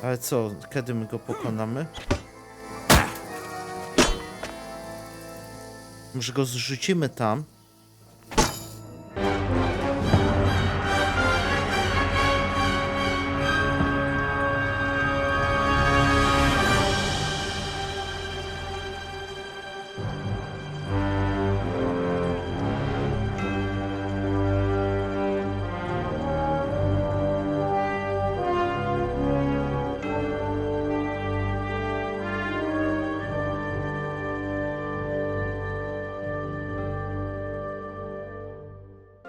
Ale co, kiedy my go pokonamy? Może go zrzucimy tam?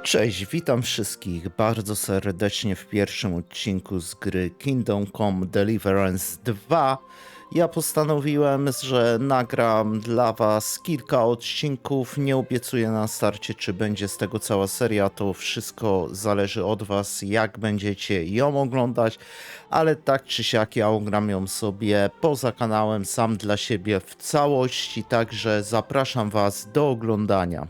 Cześć, witam wszystkich bardzo serdecznie w pierwszym odcinku z gry Kingdom Come Deliverance 2. Ja postanowiłem, że nagram dla was kilka odcinków. Nie obiecuję na starcie, czy będzie z tego cała seria. To wszystko zależy od was, jak będziecie ją oglądać. Ale tak czy siak ja ogram ją sobie poza kanałem, sam dla siebie w całości. Także zapraszam was do oglądania.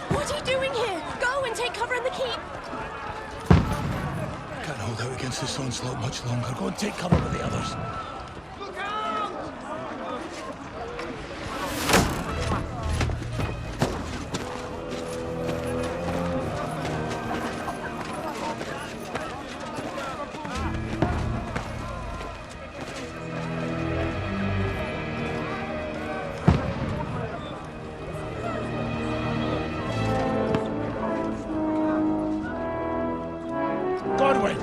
What are you doing here? Go and take cover in the keep! Can't hold out against this onslaught much longer. Go and take cover with the others. Look out! Godwin!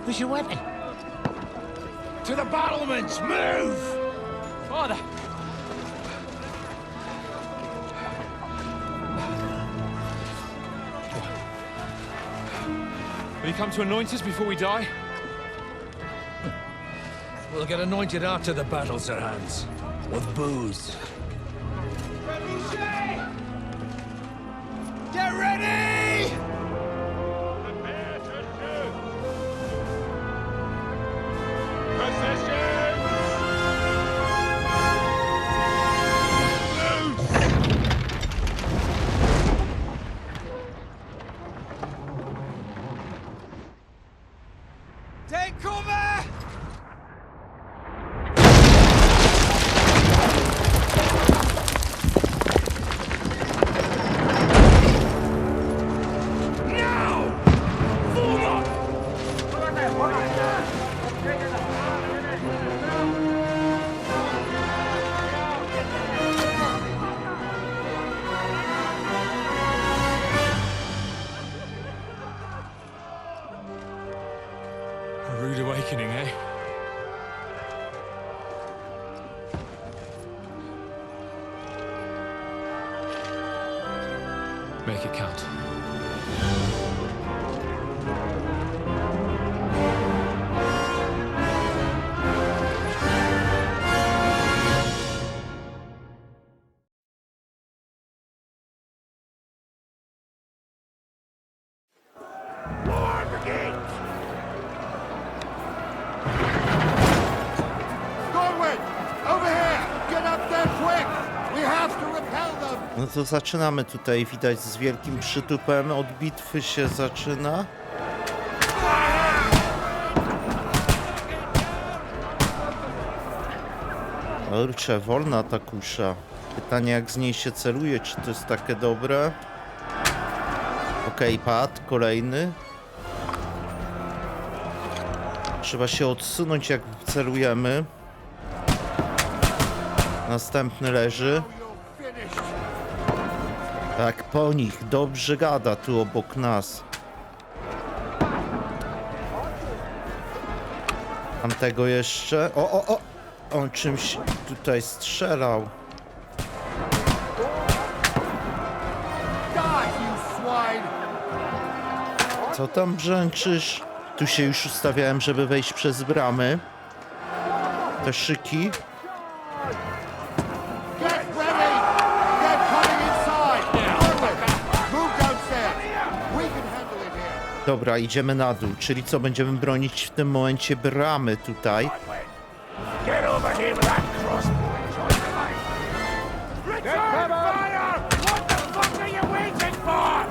Where's your weapon? To the battlements! Move! Father! Will you come to anoint us before we die? We'll get anointed after the battles are hands. With booze. Get ready! Prepare to shoot! Position! Take cover! A rude awakening, eh? Make it count. Godwin! Over here! Get up there quick! We have to repel them! No to zaczynamy tutaj, widać z wielkim przytupem, od bitwy się zaczyna. Kurczę, wolna ta kusza. Pytanie, jak z niej się celuje, czy to jest takie dobre? Okej, padł. Kolejny. Trzeba się odsunąć, jak celujemy. Następny leży. Tak, po nich. Dobrze gada tu obok nas. Tamtego jeszcze. O! On czymś tutaj strzelał. Co tam brzęczysz? Tu się już ustawiałem, żeby wejść przez bramy. Te szyki. Dobra, idziemy na dół. Czyli co, będziemy bronić w tym momencie bramy tutaj. Get over here with that crossbow. Return fire! What the fuck are you waiting for?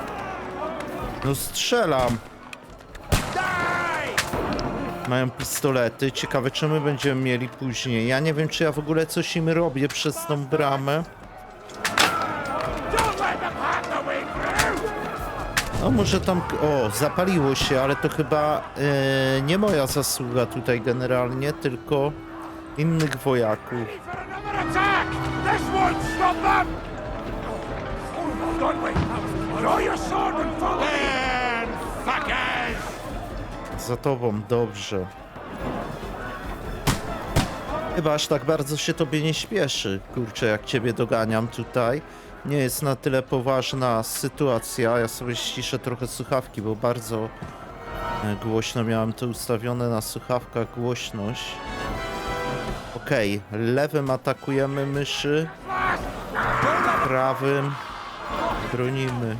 No strzelam. Mają pistolety. Ciekawe, czy my będziemy mieli później. Ja nie wiem, czy ja w ogóle coś im robię przez tą bramę. No może tam... O, zapaliło się, ale to chyba nie moja zasługa tutaj generalnie, tylko innych wojaków. Za tobą, dobrze. Chyba aż tak bardzo się tobie nie śpieszy, kurczę, jak ciebie doganiam tutaj. Nie jest na tyle poważna sytuacja. Ja sobie ściszę trochę słuchawki, bo bardzo głośno miałem to ustawione na słuchawkach, głośność. Okej, lewym atakujemy myszy, prawym bronimy.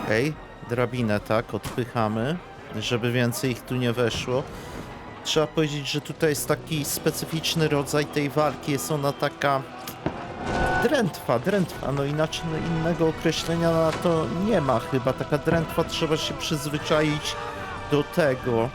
Okej, drabinę tak, odpychamy, żeby więcej ich tu nie weszło. Trzeba powiedzieć, że tutaj jest taki specyficzny rodzaj tej walki, jest ona taka drętwa, no inaczej innego określenia na to nie ma chyba. Taka drętwa, trzeba się przyzwyczaić do tego.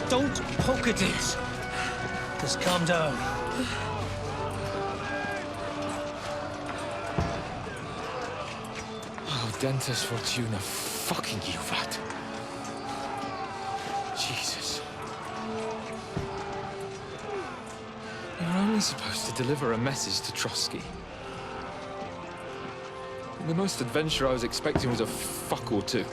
Don't poke at it. Just calm down. Oh, Dentes Fortuna, fucking you, vat. Jesus. You're only supposed to deliver a message to Trotsky. The most adventure I was expecting was a fuck or two.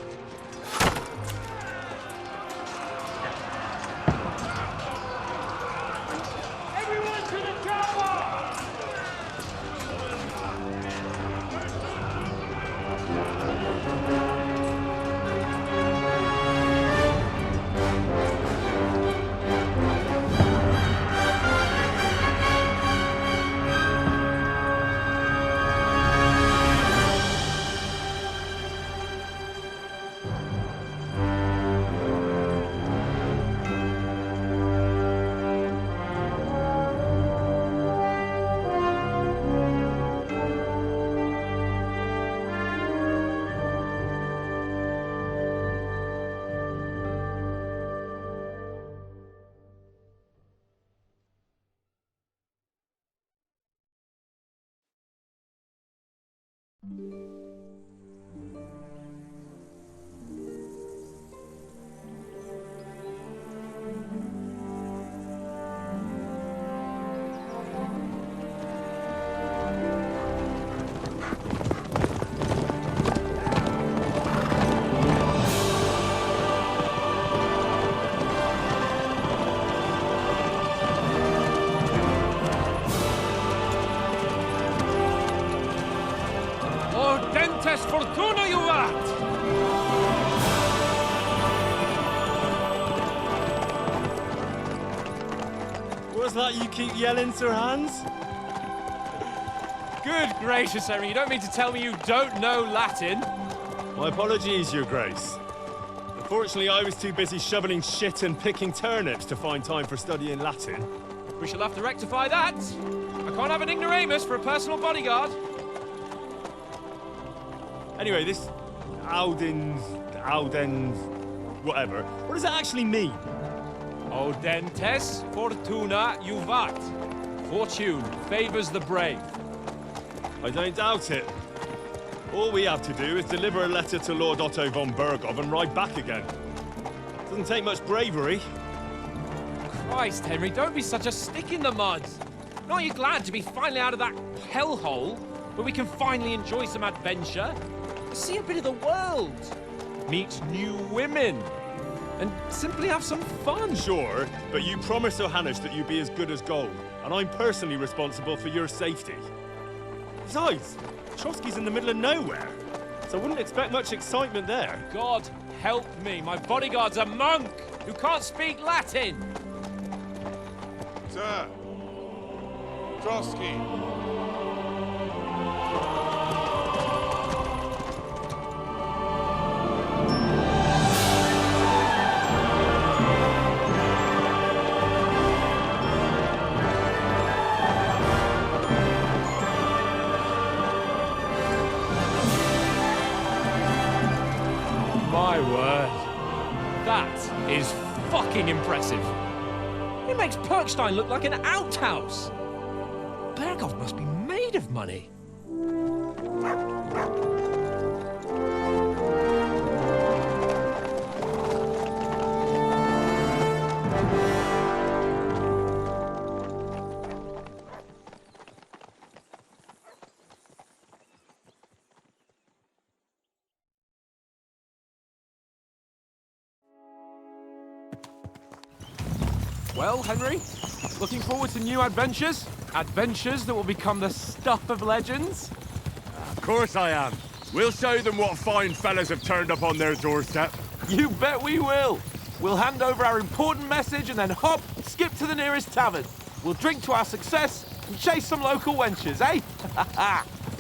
Fortuna, you vat! What's that you keep yelling, Sir Hans? Good gracious, Henry, you don't mean to tell me you don't know Latin? My apologies, Your Grace. Unfortunately, I was too busy shoveling shit and picking turnips to find time for studying Latin. We shall have to rectify that. I can't have an ignoramus for a personal bodyguard. Anyway, this Audens, whatever. What does it actually mean? Audentes fortuna juvat. Fortune favors the brave. I don't doubt it. All we have to do is deliver a letter to Lord Otto von Bergov and ride back again. Doesn't take much bravery. Christ, Henry, don't be such a stick in the mud. Aren't you glad to be finally out of that hellhole where we can finally enjoy some adventure? See a bit of the world, meet new women, and simply have some fun. Sure, but you promised Johannes that you'd be as good as gold, and I'm personally responsible for your safety. Besides, Trotsky's in the middle of nowhere, so I wouldn't expect much excitement there. God help me, my bodyguard's a monk who can't speak Latin. Sir. Trotsky. My word. That is fucking impressive. It makes Perkstein look like an outhouse. Bergov must be made of money. Well, Henry, looking forward to new adventures? Adventures that will become the stuff of legends? Of course I am. We'll show them what fine fellas have turned up on their doorstep. You bet we will. We'll hand over our important message and then hop, skip to the nearest tavern. We'll drink to our success and chase some local wenches, eh?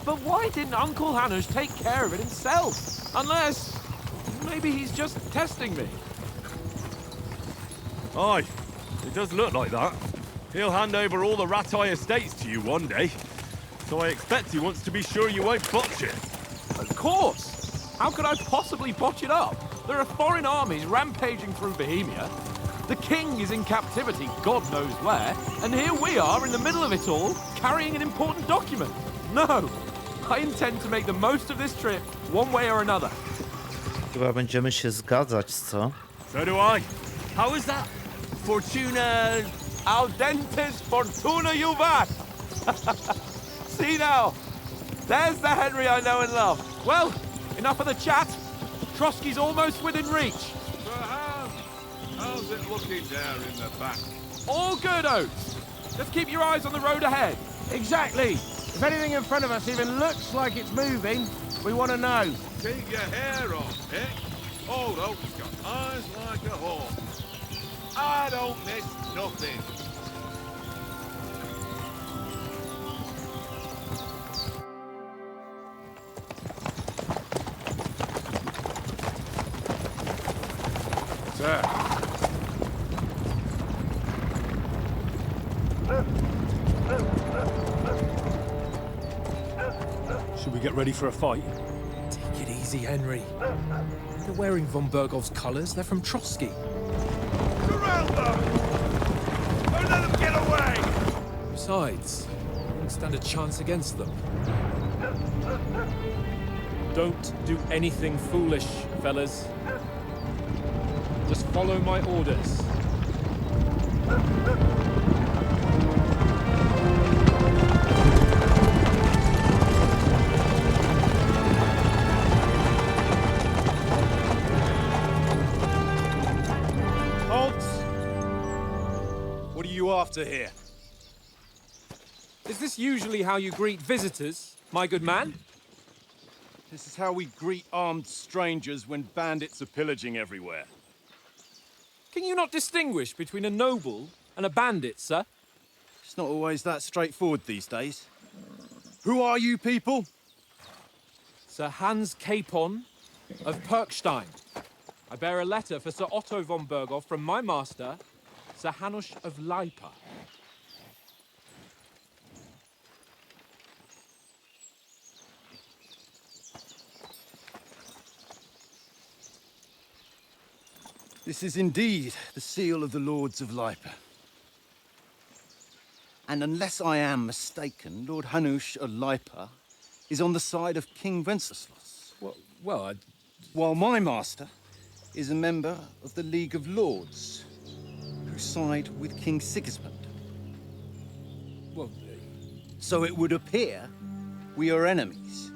But why didn't Uncle Hanush take care of it himself? Unless, maybe he's just testing me. Aye, it does look like that. He'll hand over all the Ratai estates to you one day. So I expect he wants to be sure you won't botch it. Of course! How could I possibly botch it up? There are foreign armies rampaging through Bohemia. The king is in captivity, God knows where. And here we are in the middle of it all, carrying an important document. No! I intend to make the most of this trip, one way or another. Chyba będziemy się zgadzać, co? So do I. How is that? Fortuna... Audentes fortuna juvat! See now, there's the Henry I know and love. Well, enough of the chat. Trotsky's almost within reach. Sir Hans, how's it looking there in the back? All good, Oates. Just keep your eyes on the road ahead. Exactly. If anything in front of us even looks like it's moving, we want to know. Keep your hair on, eh? Old Oak's got eyes like a hawk. I don't miss nothing. Sir. Should we get ready for a fight? Take it easy, Henry. They're wearing von Bergov's colours. They're from Trotsky. Surround them! Don't let them get away! Besides, I won't stand a chance against them. Don't do anything foolish, fellas. Just follow my orders. Halt! What are you after here? Is this usually how you greet visitors, my good man? This is how we greet armed strangers when bandits are pillaging everywhere. Can you not distinguish between a noble and a bandit, sir? It's not always that straightforward these days. Who are you people? Sir Hans Capon of Perkstein. I bear a letter for Sir Otto von Berghoff from my master, Sir Hanush of Leipa. This is indeed the seal of the Lords of Leipa. And unless I am mistaken, Lord Hanush of Leipa is on the side of King Wenceslas. Well, While my master is a member of the League of Lords, who side with King Sigismund. well, So it would appear we are enemies.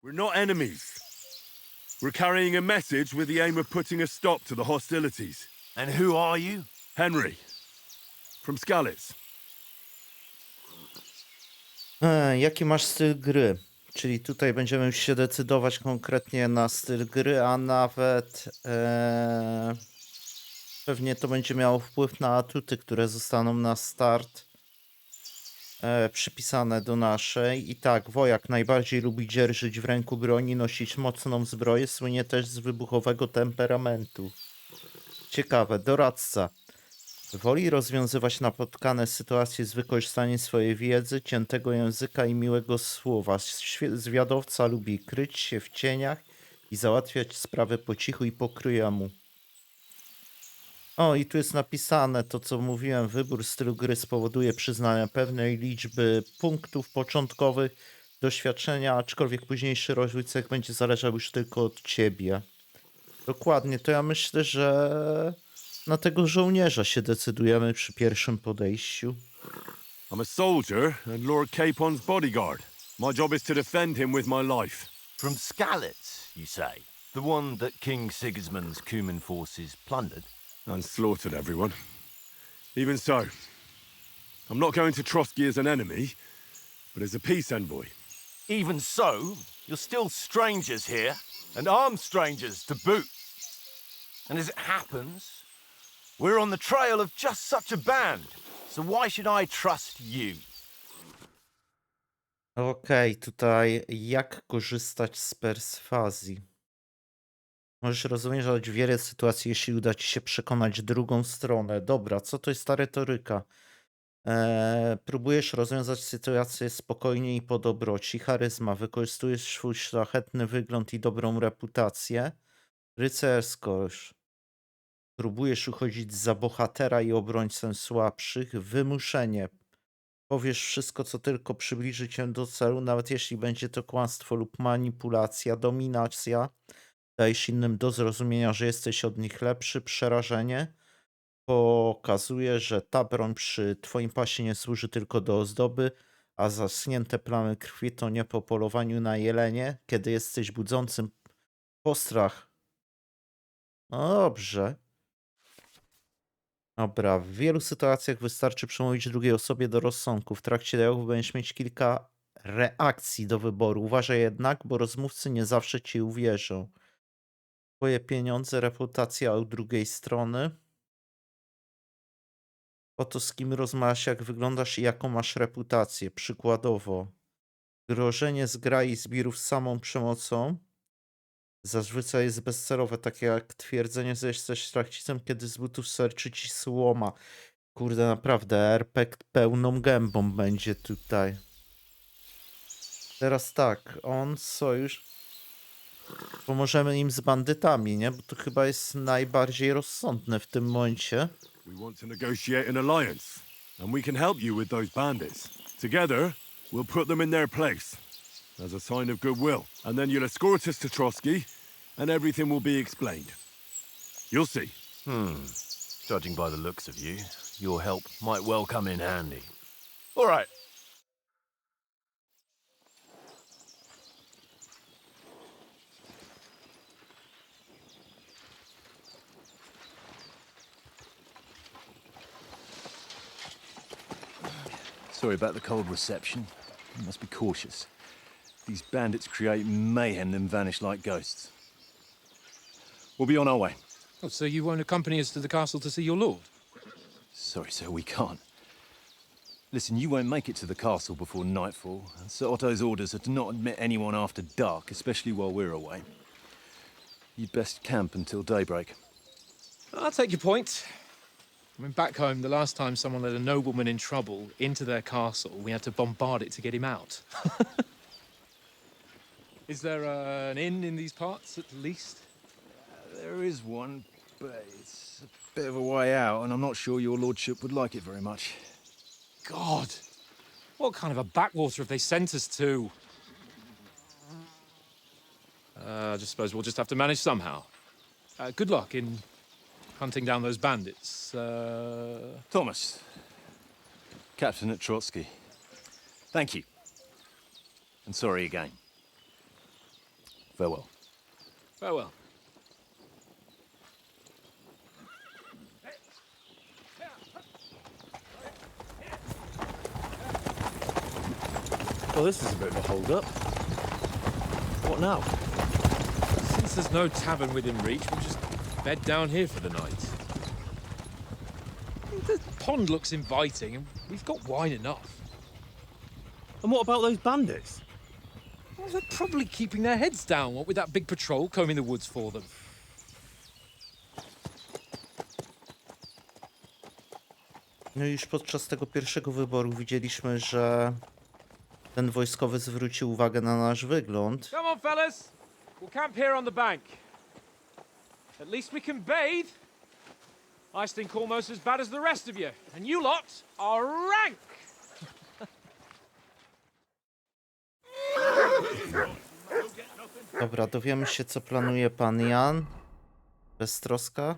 We're not enemies. We're carrying a message with the aim of putting a stop to the hostilities. And who are you? Henry. From Skalitz. Jaki masz styl gry? Czyli tutaj będziemy się decydować konkretnie na styl gry, a nawet pewnie to będzie miało wpływ na atuty, które zostaną na start przypisane do naszej. I tak, wojak najbardziej lubi dzierżyć w ręku broni, nosić mocną zbroję, słynie też z wybuchowego temperamentu. Ciekawe, doradca. Woli rozwiązywać napotkane sytuacje z wykorzystaniem swojej wiedzy, ciętego języka i miłego słowa. Zwiadowca lubi kryć się w cieniach i załatwiać sprawy po cichu i po kryjomu. O, i tu jest napisane to, co mówiłem. Wybór stylu gry spowoduje przyznanie pewnej liczby punktów początkowych doświadczenia, aczkolwiek późniejszy rozwój cech będzie zależał już tylko od ciebie. Dokładnie, to ja myślę, że na tego żołnierza się decydujemy przy pierwszym podejściu. I'm a soldier and Lord Capon's bodyguard. My job is to defend him with my life. From Skalitz, you say? The one that King Sigismund's Cuman forces plundered? And slaughtered everyone. Even so, I'm not going to Trotsky as an enemy, but as a peace envoy. Even so, you're still strangers here, and armed strangers to boot. And as it happens, we're on the trail of just such a band, so why should I trust you? Okej, tutaj jak korzystać z perswazji. Możesz rozwiązać wiele sytuacji, jeśli uda ci się przekonać drugą stronę. Dobra, co to jest ta retoryka? Próbujesz rozwiązać sytuację spokojnie i po dobroci. Charyzma. Wykorzystujesz swój szlachetny wygląd i dobrą reputację. Rycerskość. Próbujesz uchodzić za bohatera i obrońcę słabszych. Wymuszenie. Powiesz wszystko, co tylko przybliży cię do celu, nawet jeśli będzie to kłamstwo lub manipulacja. Dominacja. Dajesz innym do zrozumienia, że jesteś od nich lepszy. Przerażenie. Pokazuje, że ta broń przy twoim pasie nie służy tylko do ozdoby, a zaschnięte plamy krwi to nie po polowaniu na jelenie, kiedy jesteś budzącym postrach. No dobrze. Dobra, w wielu sytuacjach wystarczy przemówić drugiej osobie do rozsądku. W trakcie dialogu będziesz mieć kilka reakcji do wyboru. Uważaj jednak, bo rozmówcy nie zawsze ci uwierzą. Twoje pieniądze, reputacja u drugiej strony. Oto z kim rozmawiasz, jak wyglądasz i jaką masz reputację. Przykładowo, grożenie zgrai zbirów samą przemocą zazwyczaj jest bezcelowe, takie jak twierdzenie, że jesteś szlachcicem, kiedy z butów serczy ci słoma. Kurde, naprawdę, RPG pełną gębą będzie tutaj. Teraz tak, on sojusz. Pomożemy im z bandytami, nie? Bo to chyba jest najbardziej rozsądne w tym momencie. We want to negotiate an alliance, and we can help you with those bandits. Together, we'll put them in their place, as a sign of goodwill. And then you'll escort us to Trotsky, and everything will be explained. You'll see. Judging by the looks of you, your help might well come in handy. All right. Sorry about the cold reception. You must be cautious. These bandits create mayhem then vanish like ghosts. We'll be on our way. Oh, so you won't accompany us to the castle to see your lord? Sorry, sir, we can't. Listen, you won't make it to the castle before nightfall. And Sir Otto's orders are to not admit anyone after dark, especially while we're away. You'd best camp until daybreak. I'll take your point. I mean, back home, the last time someone let a nobleman in trouble into their castle, we had to bombard it to get him out. Is there an inn in these parts, at least? There is one, but it's a bit of a way out, and I'm not sure your lordship would like it very much. God! What kind of a backwater have they sent us to? I just suppose we'll just have to manage somehow. Good luck in hunting down those bandits. Thomas, captain at Trotsky. Thank you. And sorry again. Farewell. Farewell. Well, this is a bit of a hold-up. What now? Since there's no tavern within reach, we'll just bed down here for the night. The pond looks inviting, and we've got wine enough. And what about those bandits? Well, they're probably keeping their heads down, what with that big patrol combing the woods for them. No i już podczas tego pierwszego wyboru widzieliśmy, że ten wojskowy zwrócił uwagę na nasz wygląd. Come on, fellas. We'll camp here on the bank. At least we can bathe. I stink almost as bad as the rest of you. And you lot are rank. Dobra, dowiemy się, co planuje pan Jan. Beztroska.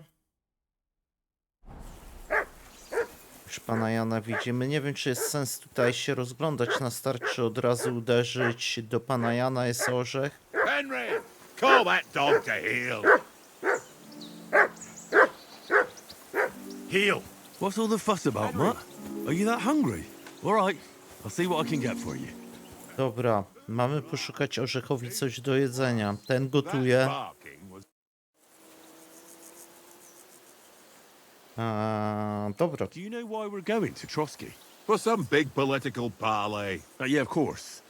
Już pana Jana widzimy. Nie wiem, czy jest sens tutaj się rozglądać na start, czy od razu uderzyć do pana Jana. Jest orzech. Henry, call that dog to heel. Heel. What's all the fuss about, Mutt? Are you that hungry? All right, I'll see what I can get for you. Dobra, mamy poszukać orzechowi coś do jedzenia. Ten gotuje. Dobra. Do you know why we're going to Trotsky? For some big political parley. Yeah, of course.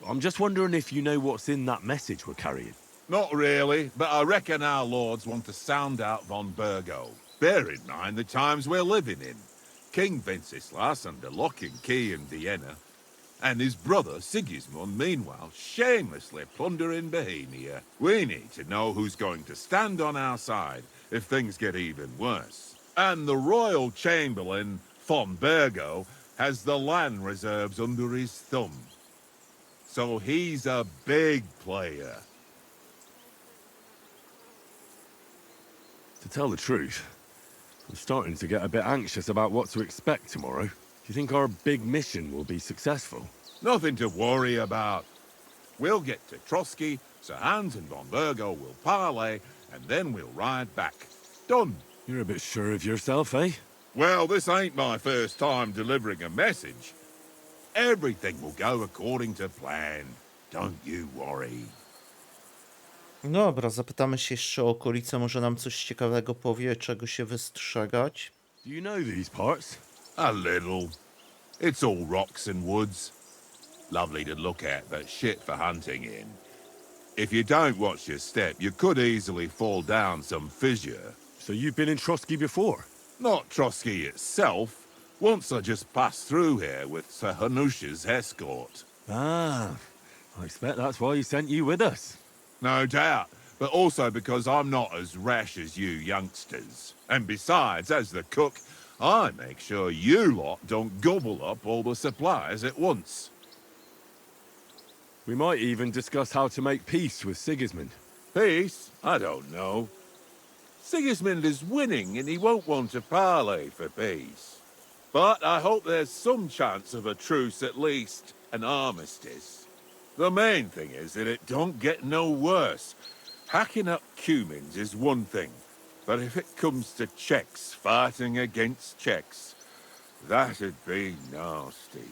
I'm just wondering if you know what's in that message we're carrying. Not really, but I reckon our lords want to sound out von Burgo. Bear in mind the times we're living in. King Wenceslas under lock and key in Vienna, and his brother Sigismund, meanwhile, shamelessly plundering Bohemia. We need to know who's going to stand on our side if things get even worse. And the royal chamberlain, von Burgo, has the land reserves under his thumb. So he's a big player. To tell the truth, I'm starting to get a bit anxious about what to expect tomorrow. Do you think our big mission will be successful? Nothing to worry about. We'll get to Trotsky, Sir Hans and von Burgo will parley, and then we'll ride back. Done. You're a bit sure of yourself, eh? Well, this ain't my first time delivering a message. Everything will go according to plan. Don't you worry. Dobra, zapytamy się jeszcze o okolice, może nam coś ciekawego powie, czego się wystrzegać. Do you know these parts? A little. It's all rocks and woods. Lovely to look at, but shit for hunting in. If you don't watch your step, you could easily fall down some fissure. So you've been in Trotsky before? Not Trotsky itself. Once I just passed through here with Sir Hanusha's escort. Ah, I expect that's why he sent you with us. No doubt, but also because I'm not as rash as you youngsters. And besides, as the cook, I make sure you lot don't gobble up all the supplies at once. We might even discuss how to make peace with Sigismund. Peace? I don't know. Sigismund is winning and he won't want to parley for peace. But I hope there's some chance of a truce at least, an armistice. The main thing is that it don't get no worse. Hacking up Cumans is one thing, but if it comes to Czechs fighting against Czechs, That'd be nasty.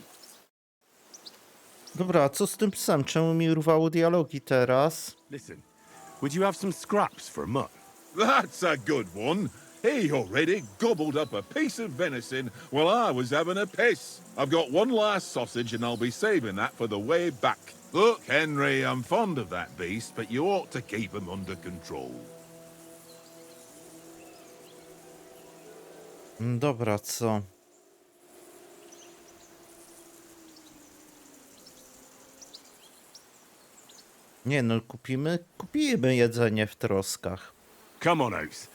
Dobra, a co z tym psem? Czemu mi urwało dialogi teraz? Listen, would you have some scraps for mutton? That's a good one. He already gobbled up a piece of venison while I was having a piss. I've got one last sausage and I'll be saving that for the way back. Look, Henry, I'm fond of that beast, but you ought to keep him under control. Dobra, co? Nie no, kupimy jedzenie w troskach. Come on, Oaks.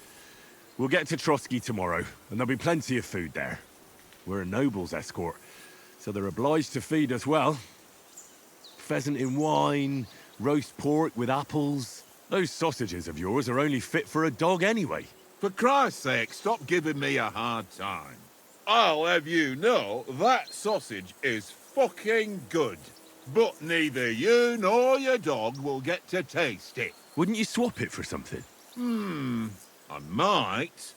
We'll get to Trotsky tomorrow, and there'll be plenty of food there. We're a noble's escort, so they're obliged to feed us well. Pheasant in wine, roast pork with apples. Those sausages of yours are only fit for a dog anyway. For Christ's sake, stop giving me a hard time. I'll have you know that sausage is fucking good. But neither you nor your dog will get to taste it. Wouldn't you swap it for something? I might.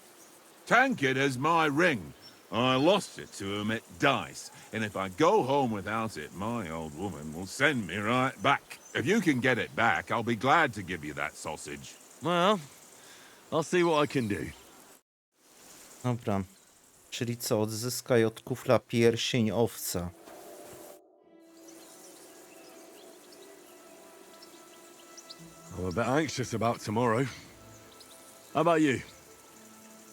Tankard has my ring. I lost it to him at dice, and if I go home without it, my old woman will send me right back. If you can get it back, I'll be glad to give you that sausage. Well, I'll see what I can do. Dobra. Czyli co? Odzyskaj od kufla pierścień owca. I'm a bit anxious about tomorrow. How about you?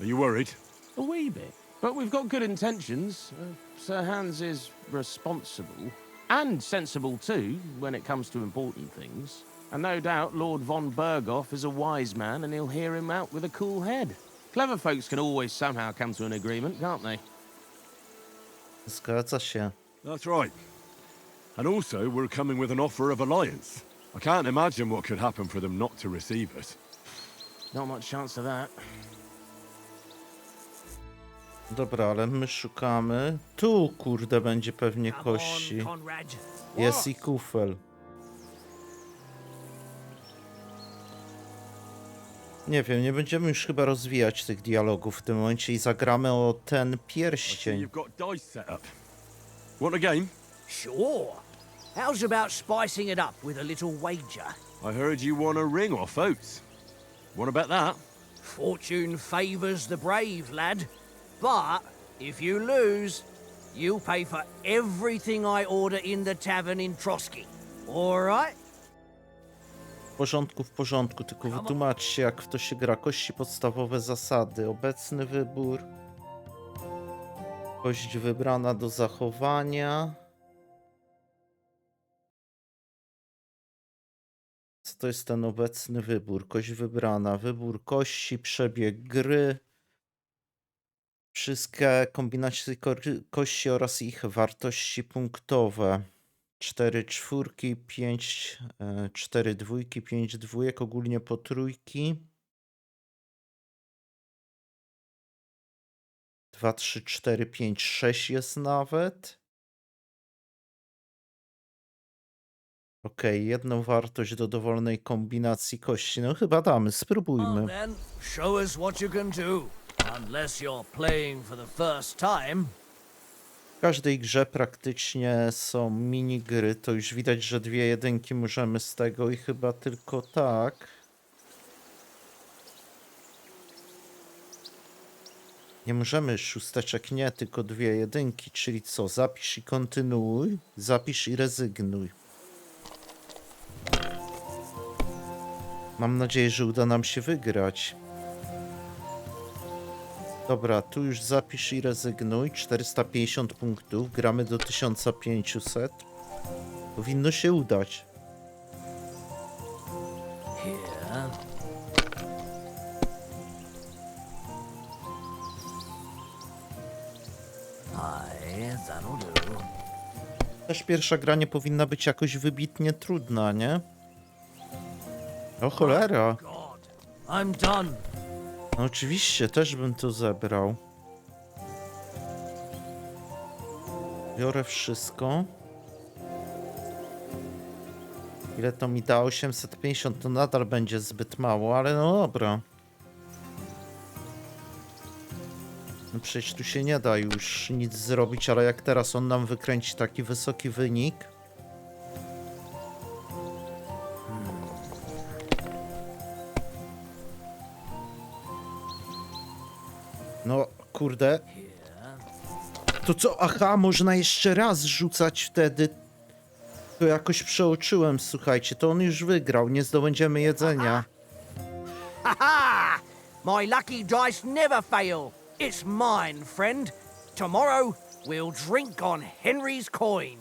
Are you worried? A wee bit. But we've got good intentions. Sir Hans is responsible. And sensible too, when it comes to important things. And no doubt Lord von Berghoff is a wise man and he'll hear him out with a cool head. Clever folks can always somehow come to an agreement, can't they? Zgadza się. That's right. And also, we're coming with an offer of alliance. I can't imagine what could happen for them not to receive us. Not much chance of that. Dobra, ale my szukamy. Tu, kurde, będzie pewnie kości. Jest i kufel. Nie wiem, nie będziemy już chyba rozwijać tych dialogów w tym momencie i zagramy o ten pierścień. You've got dice set up. Want a game? Sure. How's about spicing it up with a little wager? I heard you won a ring off Oates. Want to bet that? Fortune favours the brave, lad. But if you lose, you'll pay for everything I order in the tavern in Trotsky. All right? W porządku, tylko wytłumaczcie, jak w to się gra. Kości podstawowe zasady. Obecny wybór. Kość wybrana do zachowania. Co to jest ten obecny wybór? Kość wybrana. Wybór kości, przebieg gry. Wszystkie kombinacje kości oraz ich wartości punktowe. 4 czwórki, 5, 4 dwójki, 5 dwójek, ogólnie po trójki. 2, 3, 4, 5, 6 jest nawet. Okej, jedną wartość do dowolnej kombinacji kości. No chyba damy, spróbujmy. Then show us what you can do. Unless you're playing for the first time. W każdej grze praktycznie są minigry. To już widać, że 2 jedynki możemy z tego i chyba tylko tak. Nie możemy szósteczek, nie, tylko 2 jedynki. Czyli co? Zapisz i kontynuuj, zapisz i rezygnuj. Mam nadzieję, że uda nam się wygrać. Dobra, tu już zapisz i rezygnuj. 450 punktów. Gramy do 1500. Powinno się udać. Here. Aye, that'll do. Też pierwsza gra nie powinna być jakoś wybitnie trudna, nie? O cholera. God, I'm done. No oczywiście, też bym to zebrał. Biorę wszystko. Ile to mi da? 850 to nadal będzie zbyt mało, ale no dobra. No przecież tu się nie da już nic zrobić, ale jak teraz on nam wykręci taki wysoki wynik... No, kurde. To co? Aha, można jeszcze raz rzucać wtedy. To jakoś przeoczyłem, słuchajcie. To on już wygrał, nie zdobędziemy jedzenia. Ha! My lucky dice never fail. It's mine, friend. Tomorrow we'll drink on Henry's coin.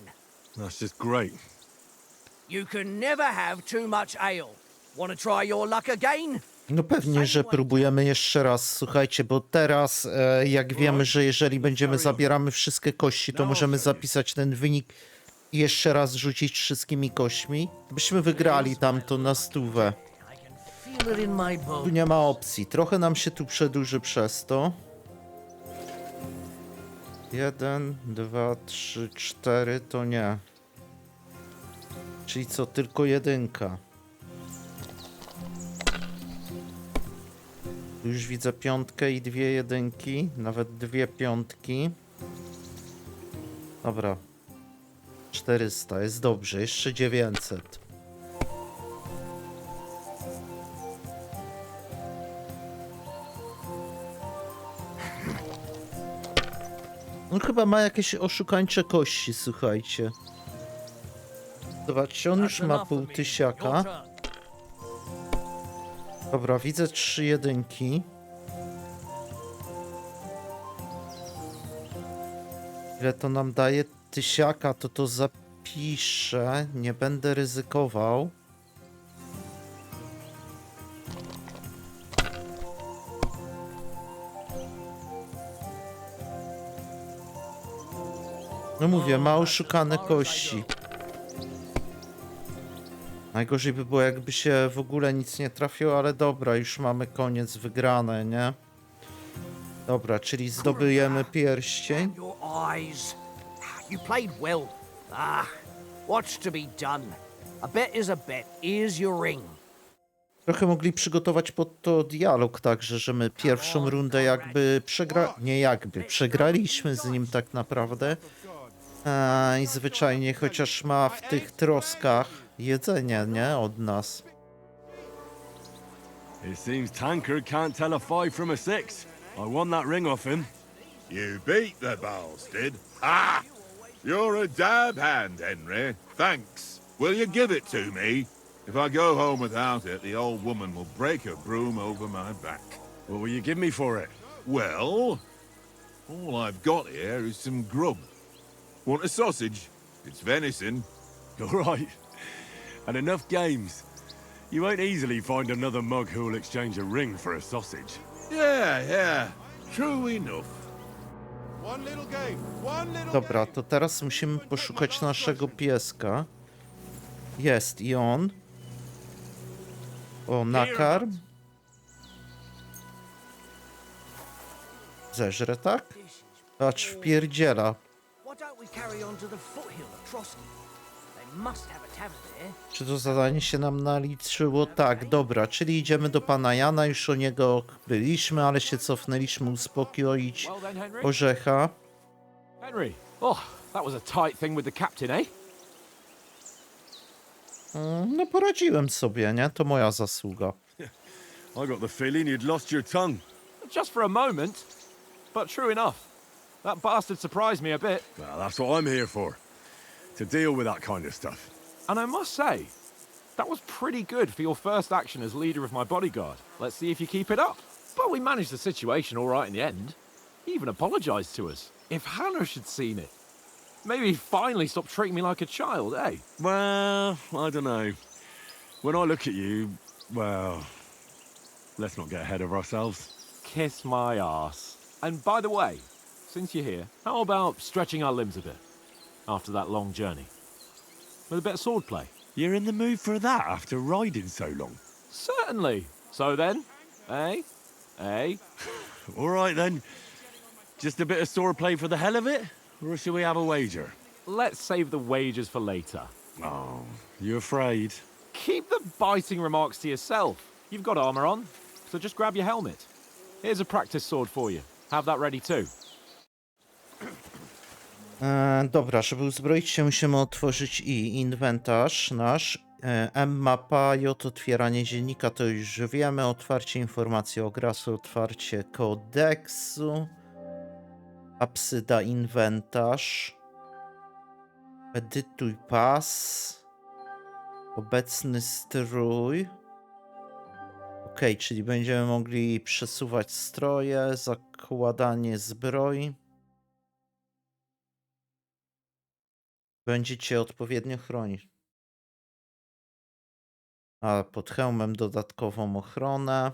That's just great. You can never have too much ale. Want to try your luck again? No pewnie, że próbujemy jeszcze raz, słuchajcie, bo teraz jak wiemy, że jeżeli zabieramy wszystkie kości, to możemy zapisać ten wynik i jeszcze raz rzucić wszystkimi kośćmi. Byśmy wygrali tamto na 100. Tu nie ma opcji. Trochę nam się tu przedłuży przez to. 1, 2, 3, 4 to nie. Czyli co, tylko jedynka. Już widzę piątkę i 2 jedynki, nawet 2 piątki. Dobra. 400, jest dobrze, jeszcze 900. On chyba ma jakieś oszukańcze kości, słuchajcie. Zobaczcie, on już ma pół tysiaka. Dobra, widzę 3 jedynki. Ile to nam daje? Tysiaka, to zapiszę. Nie będę ryzykował. No mówię, ma oszukane kości. Najgorzej by było, jakby się w ogóle nic nie trafiło, ale dobra, już mamy koniec, wygrane, nie? Dobra, czyli zdobujemy pierścień. Your eyes. You played well. What's to be done? A bet is a bet. Here's your ring. Trochę mogli przygotować pod to dialog także, że my pierwszą rundę jakby przegraliśmy z nim tak naprawdę. I zwyczajnie, chociaż ma w tych troskach jedzenie, nie? Od nas. It seems Tankard can't tell a 5 from a 6. I won that ring off him. You beat the bastard. You're a dab hand, Henry. Thanks. Will you give it to me? If I go home without it, the old woman will break her broom over my back. What will you give me for it? Well, all I've got here is some grub. Want a sausage? It's venison. All right. And enough games. You won't easily find another mug who'll exchange a ring for a sausage. Yeah. True enough. Dobra, to teraz musimy poszukać naszego pieska. Jest i on. O, nakarm. Zeżre, tak? Patrz, wpierdziela. Czy to zadanie się nam naliczyło? Tak, dobra, czyli idziemy do pana Jana, już o niego byliśmy, ale się cofnęliśmy uspokoić orzecha. Henry, that was a tight thing with the captain, eh? No poradziłem sobie, nie? To moja zasługa. I got the feeling you'd lost your tongue. Just for a moment, but true enough. That bastard surprised me a bit. Well, that's what I'm here for. To deal with that kind of stuff. And I must say, that was pretty good for your first action as leader of my bodyguard. Let's see if you keep it up. But we managed the situation all right in the end. He even apologized to us. If Hannah had seen it, maybe he'd finally stop treating me like a child, eh? Well, I don't know. When I look at you, well, let's not get ahead of ourselves. Kiss my arse. And by the way, since you're here, how about stretching our limbs a bit after that long journey? With a bit of swordplay. You're in the mood for that after riding so long? Certainly. So then, eh? All right then. Just a bit of swordplay for the hell of it? Or shall we have a wager? Let's save the wagers for later. Oh, you afraid? Keep the biting remarks to yourself. You've got armor on, so just grab your helmet. Here's a practice sword for you. Have that ready too. Dobra, żeby uzbroić się, musimy otworzyć inwentarz nasz. Mapa, J otwieranie dziennika, to już wiemy. Otwarcie informacji o grasu, otwarcie kodeksu. Apsyda, inwentarz. Edytuj pas. Obecny strój. Ok, czyli będziemy mogli przesuwać stroje, zakładanie zbroi. Będziecie odpowiednio chronić. A pod hełmem dodatkową ochronę.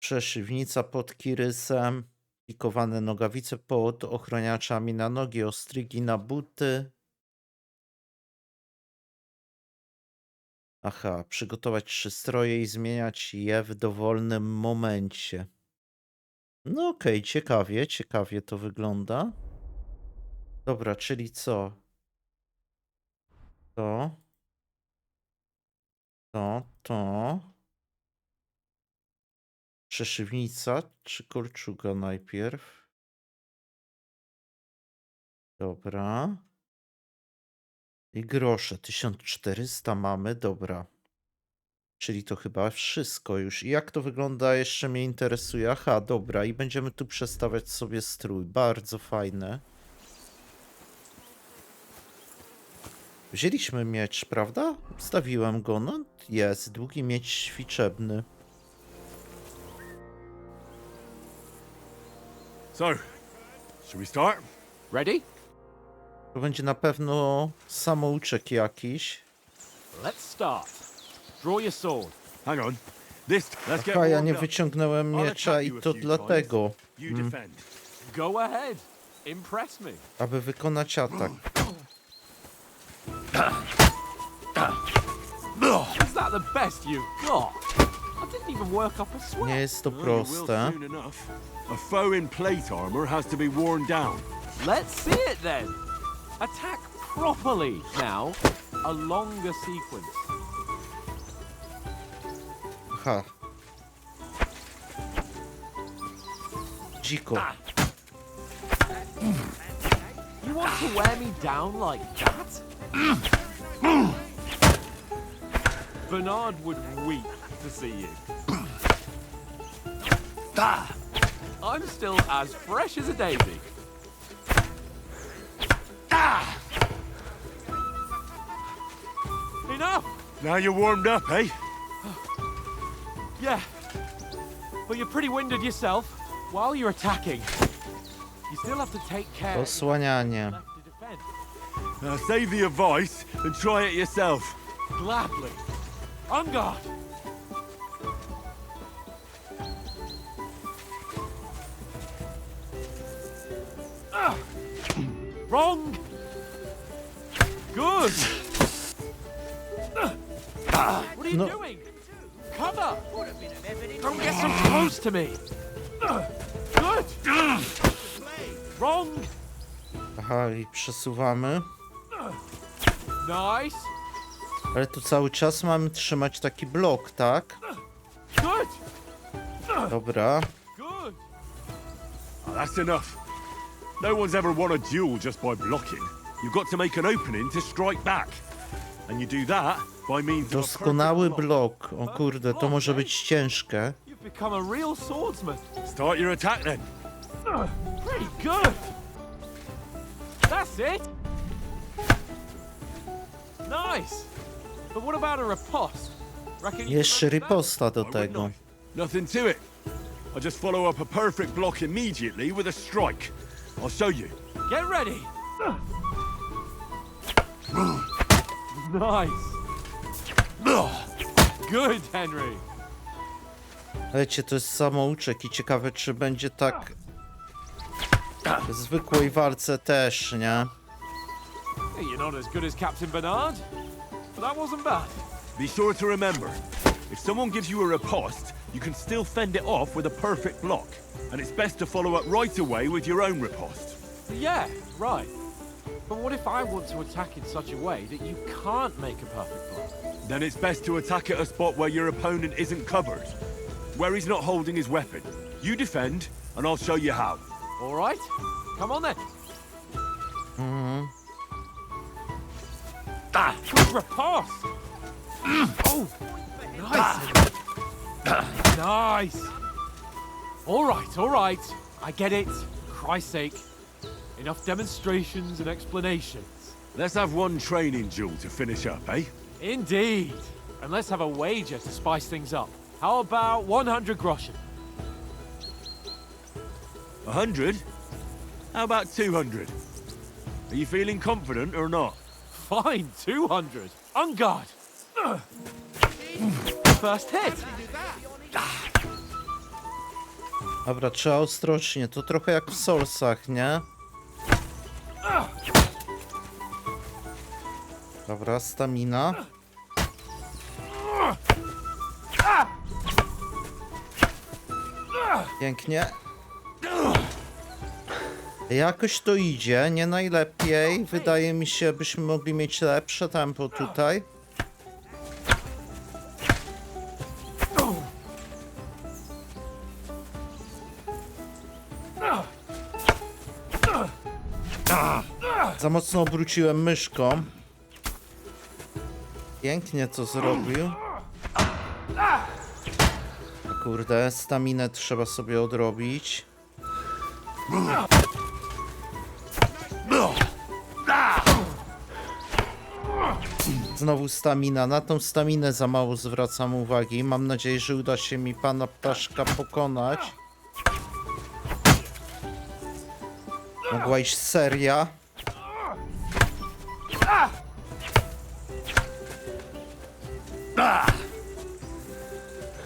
Przeszywnica pod kirysem. Pikowane nogawice pod ochroniaczami na nogi, ostrygi na buty. Aha, przygotować 3 stroje i zmieniać je w dowolnym momencie. No okej, ciekawie to wygląda. Dobra, czyli co? To. Przeszywnica czy kolczuga najpierw? Dobra. I grosze, 1400 mamy, dobra. Czyli to chyba wszystko już. I jak to wygląda, jeszcze mnie interesuje. Aha, dobra, i będziemy tu przestawiać sobie strój. Bardzo fajne. Wzięliśmy miecz, prawda? Stawiłem go, no jest, długi miecz ćwiczebny. So, should we start? Ready? To będzie na pewno samouczek jakiś. Let's start. Draw your sword. Hang on. Let's get Aha, ja warmed nie up. wyciągnąłem miecza i to dlatego, You defend. Go ahead. Impress me. aby wykonać atak. Is that the best you've got? I didn't even work up a sweat. Nie jest to Oh, you will proste. soon enough. A foe in plate armor has to be worn down. Let's see it then. Attack properly now. A longer sequence. Aha. Dziko. You want to wear me down like that? Bernard would weep to see you. I'm still as fresh as a daisy. Enough! Now you're warmed up, eh? Yeah, but you're pretty winded yourself while you're attacking. You still have to take care. Osłanianie. Left to defend. Now save the advice and try it yourself. Gladly. On guard. Wrong. Good. What are you No. doing? Cover. Don't get so close to me. Good. Wrong. Aha, i przesuwamy. Nice. Ale tu cały czas mamy trzymać taki blok, tak? Good. Dobra. Good. That's enough. No one's ever won a duel just by blocking. You've got to make an opening to strike back. And you do that by means of a Doskonały perfect blok. O kurde, to może być ciężkie. You've become a real swordsman. block. Start your attack then. Pretty good. That's it. Nice. But what about a riposte? Reckon you Jeszcze can match that? riposta do I would tego. not. Nothing to it. I just follow up a perfect block immediately with a strike. I'll show you. Get ready. Nice. Good, Henry. Wiecie, to jest samouczek i ciekawe, czy będzie tak w zwykłej walce też, nie? Hey, you're not as good as Captain Bernard, but that wasn't bad. Be sure to remember, if someone gives you a riposte, you can still fend it off with a perfect block. And it's best to follow up right away with your own riposte. Yeah, right. But what if I want to attack in such a way that you can't make a perfect block? Then it's best to attack at a spot where your opponent isn't covered, where he's not holding his weapon. You defend, and I'll show you how. All right. Come on then. Good repulse. Oh, nice. Nice. All right. I get it. For Christ's sake. Enough demonstrations and explanations. Let's have one training duel to finish up, eh? Indeed. And let's have a wager to spice things up. How about 100 groschen? 100? How about 200? Are you feeling confident or not? Fine, 200. On guard. First hit. Dobra, trzeba ostrożnie. To trochę jak w Soulsach, nie? Dobra, stamina. Pięknie. Jakoś to idzie, nie najlepiej. Wydaje mi się, byśmy mogli mieć lepsze tempo tutaj. Za mocno obróciłem myszką. Pięknie to zrobił. Kurde, staminę trzeba sobie odrobić. Znowu stamina. Na tą staminę za mało zwracam uwagi. Mam nadzieję, że uda się mi pana ptaszka pokonać. Mogła iść seria.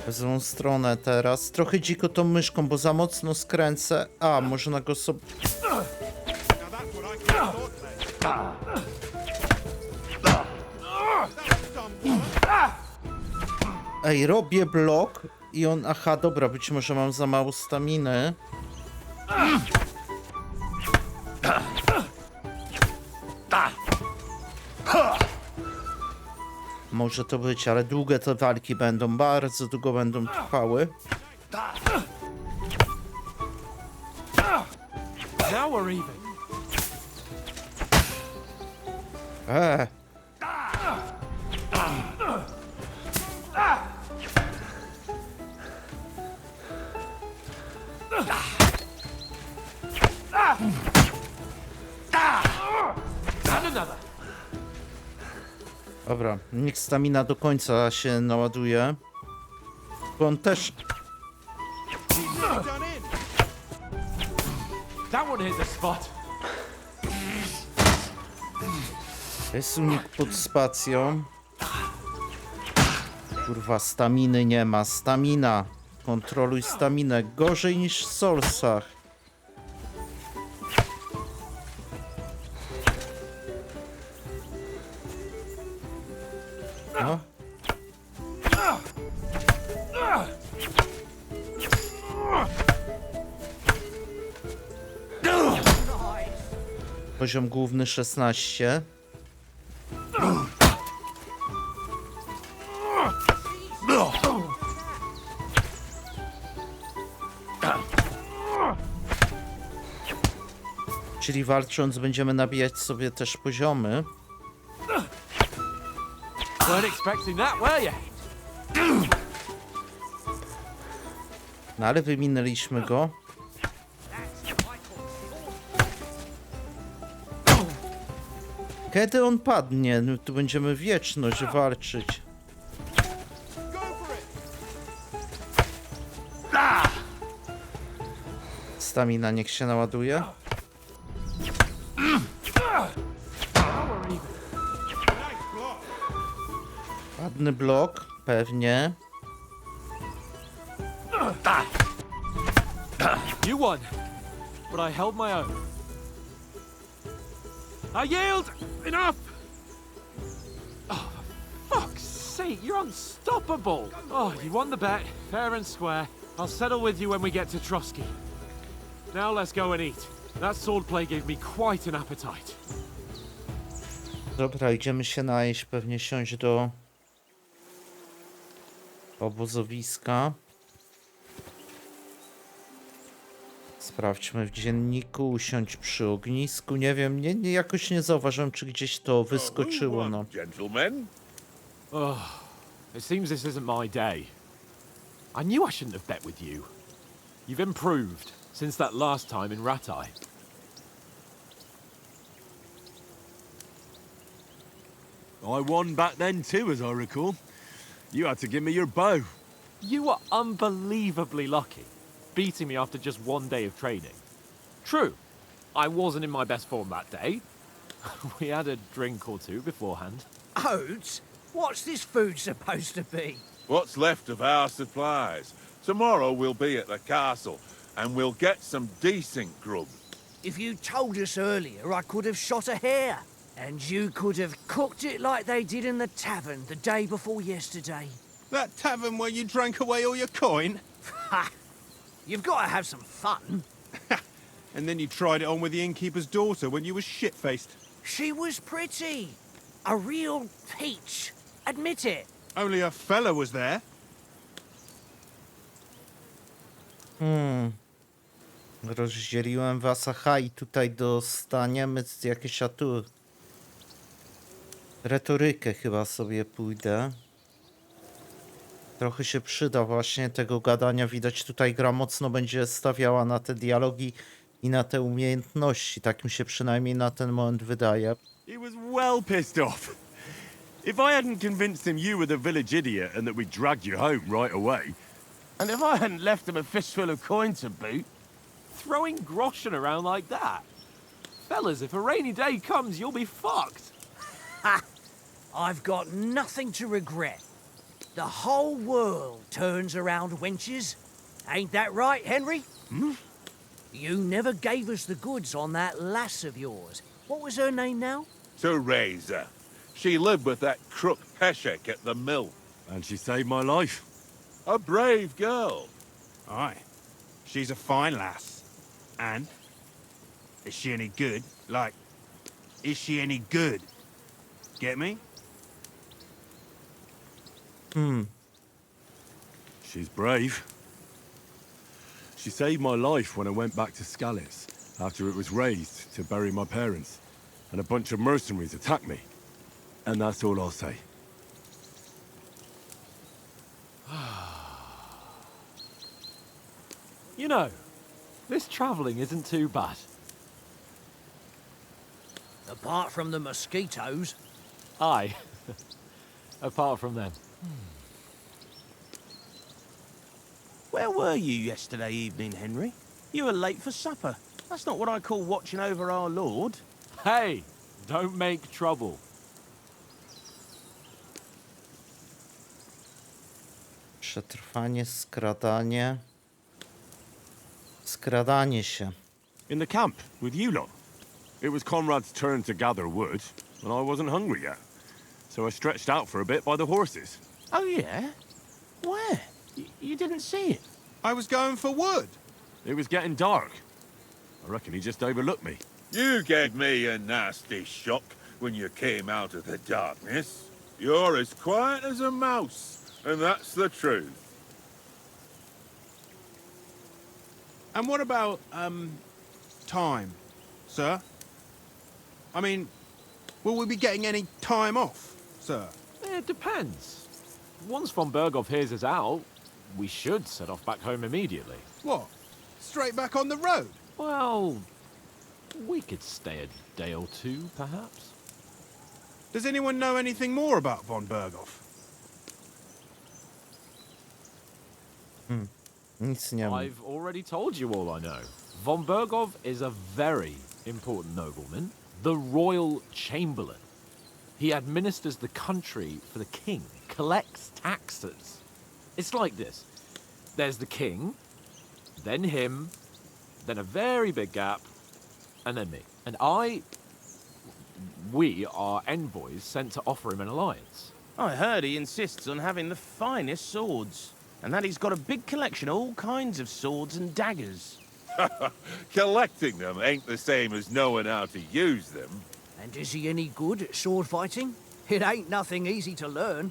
W złą stronę teraz. Trochę dziko tą myszką, bo za mocno skręcę. A, można go sobie... Ej, robię blok i on... Aha, dobra, być może mam za mało staminy. Może to być, ale długie te walki będą, bardzo długo będą trwały. Now we're even. And another. Dobra, niech stamina do końca się naładuje. Bo on też... That one hit the spot. Jest unik pod spacją. Kurwa, staminy nie ma. Stamina. Kontroluj staminę. Gorzej niż w Soulsach. No. Poziom główny 16. Czyli walcząc będziemy nabijać sobie też poziomy. Weren't expecting that, were you? No ale wyminęliśmy go. Kiedy on padnie? No, tu będziemy wieczność walczyć. Stamina niech się naładuje. Ładny blok, pewnie. You won, but I held my own. I yield! Enough! Oh, for fuck's sake, you're unstoppable! Oh, you won the bet, fair and square. I'll settle with you when we get to Trotsky. Now let's go and eat. That swordplay gave me quite an appetite. Dobra, idziemy się najeść, pewnie siąść do obozowiska. Sprawdźmy w dzienniku, usiądź przy ognisku. Nie wiem, jakoś nie zauważyłem, czy gdzieś to wyskoczyło. No. Gentlemen? Oh, it seems this isn't my day. I knew I shouldn't have bet with you. You've improved since that last time in Ratai. I won back then too, as I recall. You had to give me your bow. You were unbelievably lucky, beating me after just one day of training. True, I wasn't in my best form that day. We had a drink or two beforehand. Oats? What's this food supposed to be? What's left of our supplies. Tomorrow we'll be at the castle, and we'll get some decent grub. If you told us earlier, I could have shot a hare. And you could have cooked it like they did in the tavern the day before yesterday. That tavern where you drank away all your coin? Ha! You've got to have some fun. And then you tried it on with the innkeeper's daughter when you were shit-faced. She was pretty. A real peach. Admit it. Only a fella was there. Rozdzieliłem was, aha, i tutaj dostaniemy jakieś atury. Retorykę chyba sobie pójdę. Trochę się przyda właśnie tego gadania. Widać, tutaj gra mocno będzie stawiała na te dialogi i na te umiejętności. Tak mi się przynajmniej na ten moment wydaje. He was well pissed off. If I hadn't convinced him you were the village idiot and that we dragged you home right away. And if I hadn't left him a fistful of coin to boot. Throwing groschen around like that? Fellas, if a rainy day comes, you'll be fucked. Ha! I've got nothing to regret. The whole world turns around wenches. Ain't that right, Henry? Hmm? You never gave us the goods on that lass of yours. What was her name now? Teresa. She lived with that crook Peshek at the mill. And she saved my life. A brave girl. Aye. She's a fine lass. And? Is she any good? Like, is she any good? Get me? She's brave. She saved my life when I went back to Scallis after it was razed to bury my parents, and a bunch of mercenaries attacked me. And that's all I'll say. You know, this travelling isn't too bad. Apart from the mosquitoes. Aye. Apart from them. Where were you yesterday evening, Henry? You were late for supper. That's not what I call watching over our Lord. Hey, don't make trouble. Przetrwanie, skradanie. Skradanie się. In the camp with you lot. It was Conrad's turn to gather wood, and I wasn't hungry yet. So I stretched out for a bit by the horses. Oh, yeah? Where? You didn't see it? I was going for wood. It was getting dark. I reckon he just overlooked me. You gave me a nasty shock when you came out of the darkness. You're as quiet as a mouse, and that's the truth. And what about, time, sir? I mean, will we be getting any time off, sir? It depends. Once von Berghoff hears us out, we should set off back home immediately. What? Straight back on the road? Well, we could stay a day or two, perhaps. Does anyone know anything more about von Berghoff? Nic nie wiem. I've already told you all I know. Von Berghoff is a very important nobleman, the royal chamberlain. He administers the country for the king, collects taxes. It's like this. There's the king, then him, then a very big gap, and then me. And we are envoys sent to offer him an alliance. I heard he insists on having the finest swords, and that he's got a big collection of all kinds of swords and daggers. Collecting them ain't the same as knowing how to use them. And is he any good at sword fighting? It ain't nothing easy to learn.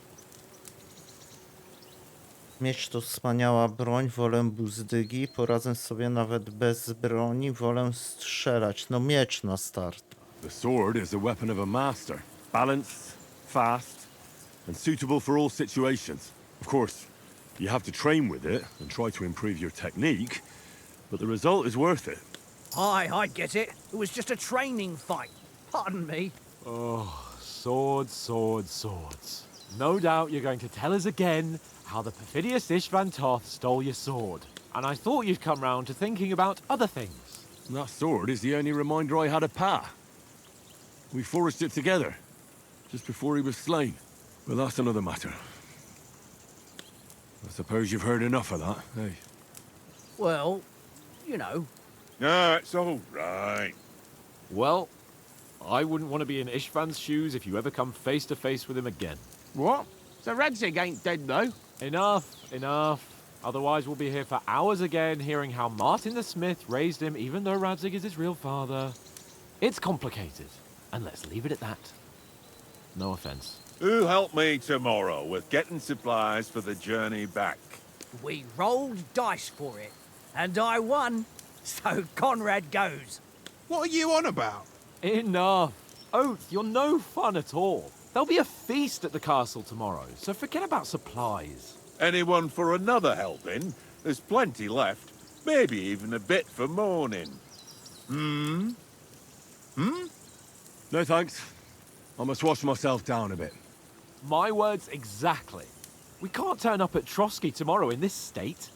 Miecz to wspaniała broń, wolę buzdygi, poradzę sobie nawet bez broni, wolę strzelać. No miecz na start. The sword is a weapon of a master. Balanced, fast, and suitable for all situations. Of course, you have to train with it and try to improve your technique, but the result is worth it. Aye, I get it. It was just a training fight. Pardon me. Oh, swords, swords, swords. No doubt you're going to tell us again how the perfidious Ishvan Toth stole your sword. And I thought you'd come round to thinking about other things. That sword is the only reminder I had of Pa. We forged it together, just before he was slain. But that's another matter. I suppose you've heard enough of that, eh? Well, you know. No, it's all right. Well, I wouldn't want to be in Ishvan's shoes if you ever come face to face with him again. What? So Radzig ain't dead, though? Enough, enough. Otherwise we'll be here for hours again hearing how Martin the Smith raised him even though Radzig is his real father. It's complicated, and let's leave it at that. No offense. Who'll help me tomorrow with getting supplies for the journey back? We rolled dice for it, and I won. So Conrad goes. What are you on about? Enough. Oath, you're no fun at all. There'll be a feast at the castle tomorrow, so forget about supplies. Anyone for another helping? There's plenty left. Maybe even a bit for morning. Hmm? No thanks. I must wash myself down a bit. My words exactly. We can't turn up at Trotsky tomorrow in this state.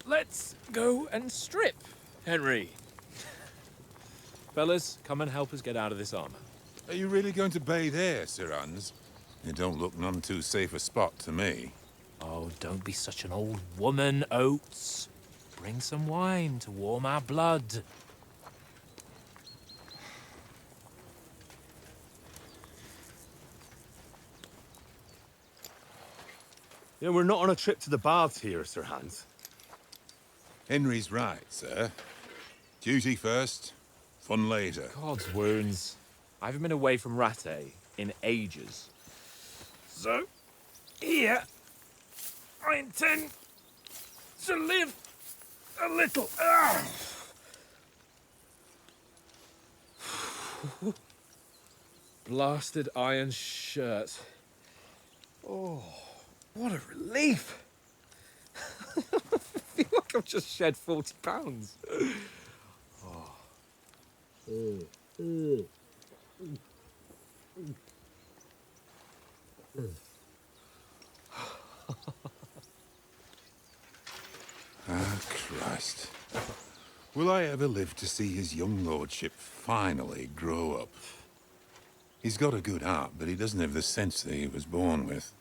Let's go and strip, Henry. Fellas, come and help us get out of this armor. Are you really going to bathe here, Sir Hans? It don't look none too safe a spot to me. Oh, don't be such an old woman, Oates. Bring some wine to warm our blood. Yeah, we're not on a trip to the baths here, Sir Hans. Henry's right, sir. Duty first, fun later. God's wounds. I haven't been away from Rattay in ages. So, here, I intend to live a little. Blasted iron shirt. Oh, what a relief. I feel like I've just shed 40 pounds. Ah, Christ. Will I ever live to see his young lordship finally grow up? He's got a good heart, but he doesn't have the sense that he was born with.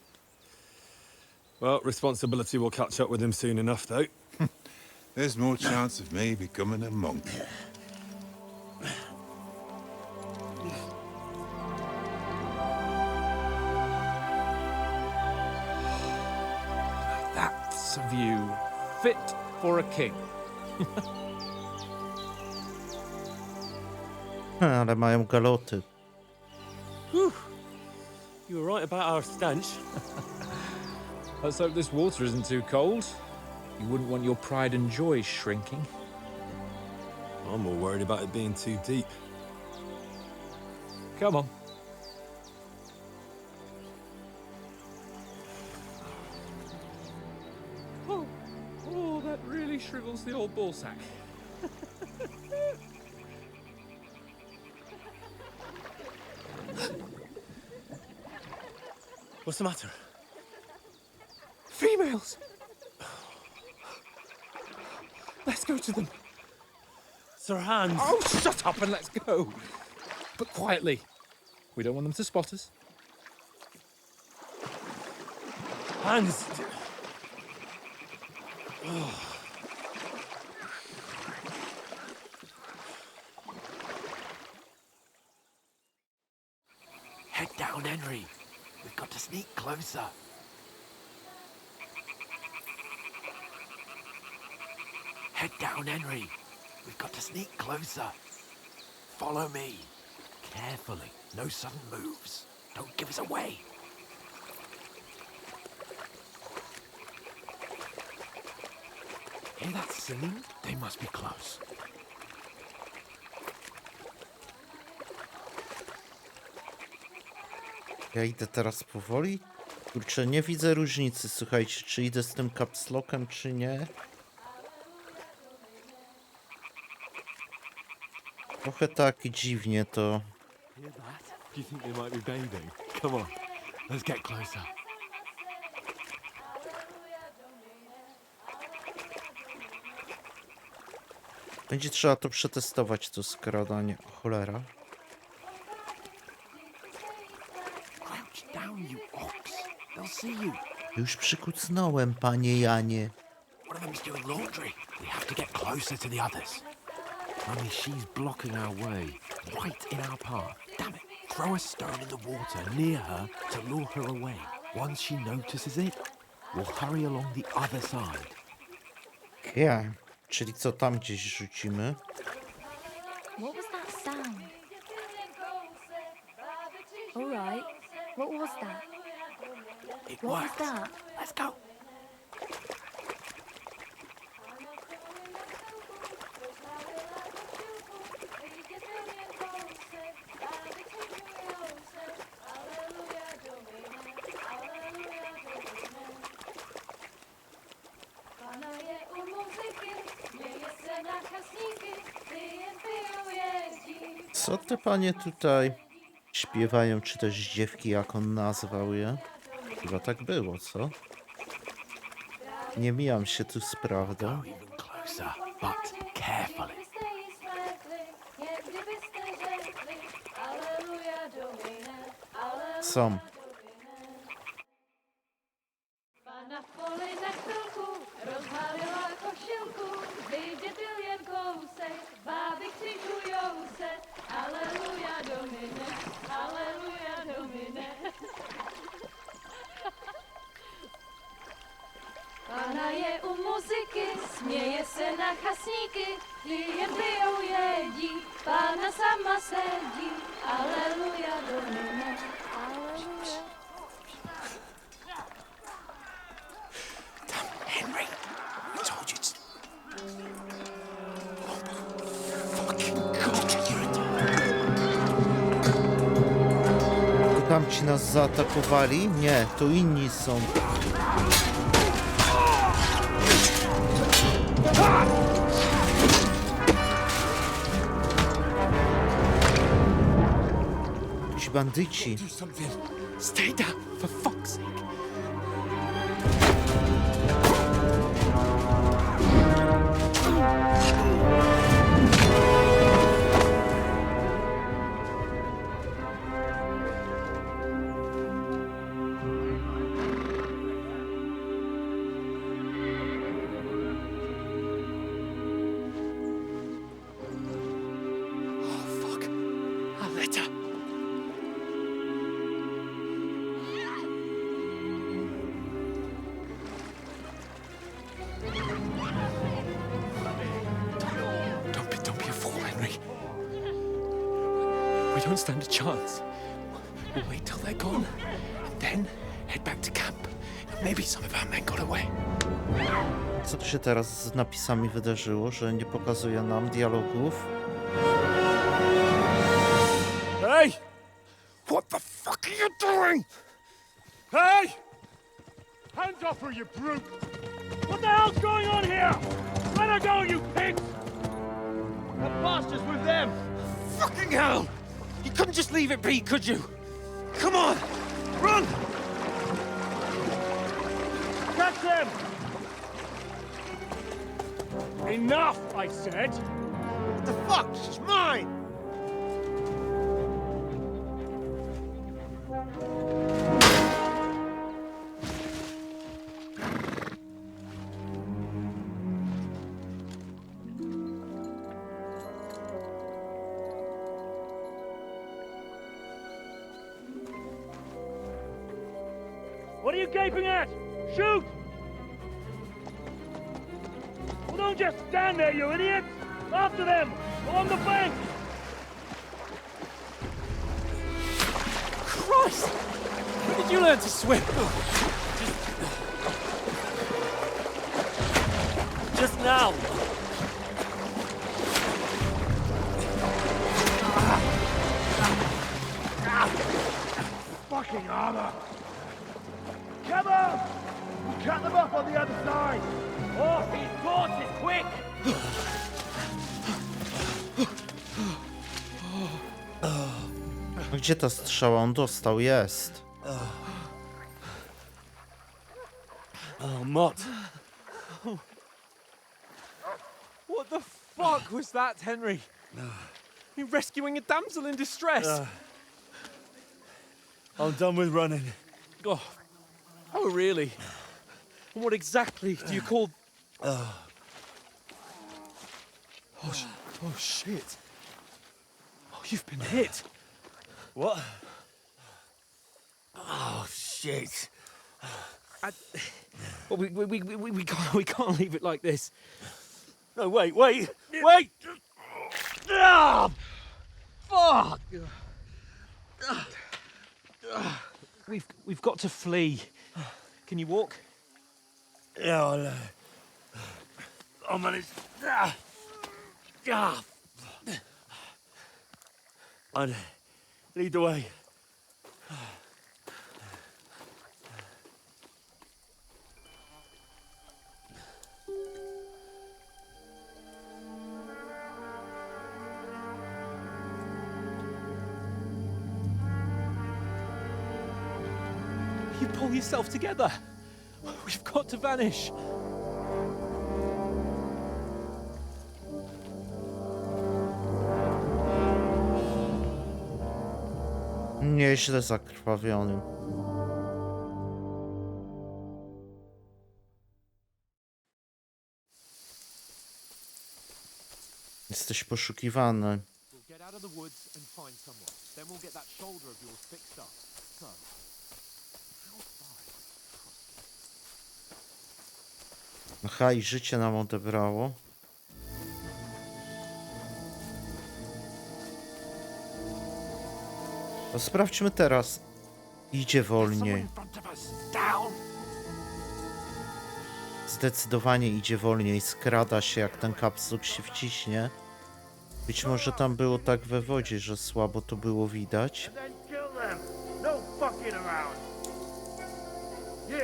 Well, responsibility will catch up with him soon enough, though. There's more chance of me becoming a monk. That's a view fit for a king. Ale mają galoty. You were right about our stench. Let's hope this water isn't too cold. You wouldn't want your pride and joy shrinking. I'm more worried about it being too deep. Come on. Oh, that really shrivels the old ball sack. What's the matter? Females! Let's go to them. Sir Hans! Oh, shut up and let's go. But quietly. We don't want them to spot us. Hans! Head down, Henry. We've got to sneak closer. Head down, Henry. We've got to sneak closer. Follow me. Carefully. No sudden moves. Don't give us away. Hear that singing? They must be close. Ja idę teraz powoli. Kurczę, nie widzę różnicy, słuchajcie, czy idę z tym capslockiem, czy nie. Trochę tak dziwnie to. Hear that? Do you think they might be bathing? Come on, let's get closer. Będzie trzeba to przetestować, to skradanie. O, cholera. Crouch down, you ox. They'll see you. Już przykucnąłem, panie Janie. One of them's doing laundry. We have to get closer to the others. Only she's blocking our way, right in our path. Damn it. Throw a stone in the water near her to lure her away. Once she notices it, we'll hurry along the other side. Ja. Czyli co tam gdzieś rzucimy? What was that sound? All right. What was that? It What was works. that? Let's go. Co te panie tutaj śpiewają, czy też dziewki, jak on nazwał je? Chyba tak było, co? Nie mijam się tu z prawdą. Even closer, but carefully. Są. Pana v poli za chvilku rozmalila košilku, vyjde byl jen kousek, báby křižujou se, aleluja domine, aleluja domine. Pana je u muziky, směje se na chasníky, klienty ją jedí, Pana sama sedí, aleluja domine, aleluja. Henry, I told you it's... Oh, fucking God, To tamci nas zaatakowali? Nie, to inni są. Ci bandyci. Do something. Stay down, for fuck's sake. Oh, fuck. A letter. Don't be a fool, Henry. We don't stand a chance. We'll wait till they're gone, and then head back to camp. Maybe some of our men got away. Co tu się teraz z napisami wydarzyło, że nie pokazuje nam dialogów? Hey! What the fuck are you doing? Hey! Hands off her, you brute! What the hell's going on here? Let her go, you pigs! The bastards with them! Fucking hell! You couldn't just leave it be, could you? Come on! Run! Catch them! Enough, I said! What the fuck? She's mine! What are you gaping at? Shoot! Well, don't just stand there, you idiots! After them! Along the bank! Christ! When did you learn to swim? Just now. Fucking armor! Come on! We'll cut them up on the other side! Off his horses, quick! Gdzie ta strzała? On dostał, jest. Oh, Mott. What the fuck was that, Henry? You rescuing a damsel in distress? I'm done with running. Oh, really? And what exactly do you call... Oh, shit. Oh, you've been hit. What? Oh, shit. Well, we can't leave it like this. No, wait! Ah! Fuck! We've got to flee. Can you walk? Yeah, I'll manage. I'd lead the way. You pull yourself together. We've got to vanish. Nieźle zakrwawiony. Jesteś poszukiwany. We'll get out of the woods and find someone. Then we'll get that shoulder of yours fixed up. So, how far is Aha, i życie nam odebrało. To sprawdźmy teraz. Idzie wolniej. Zdecydowanie idzie wolniej. Skrada się, jak ten kapsuł się wciśnie. Być może tam było tak we wodzie, że słabo to było widać. No fucking around. You,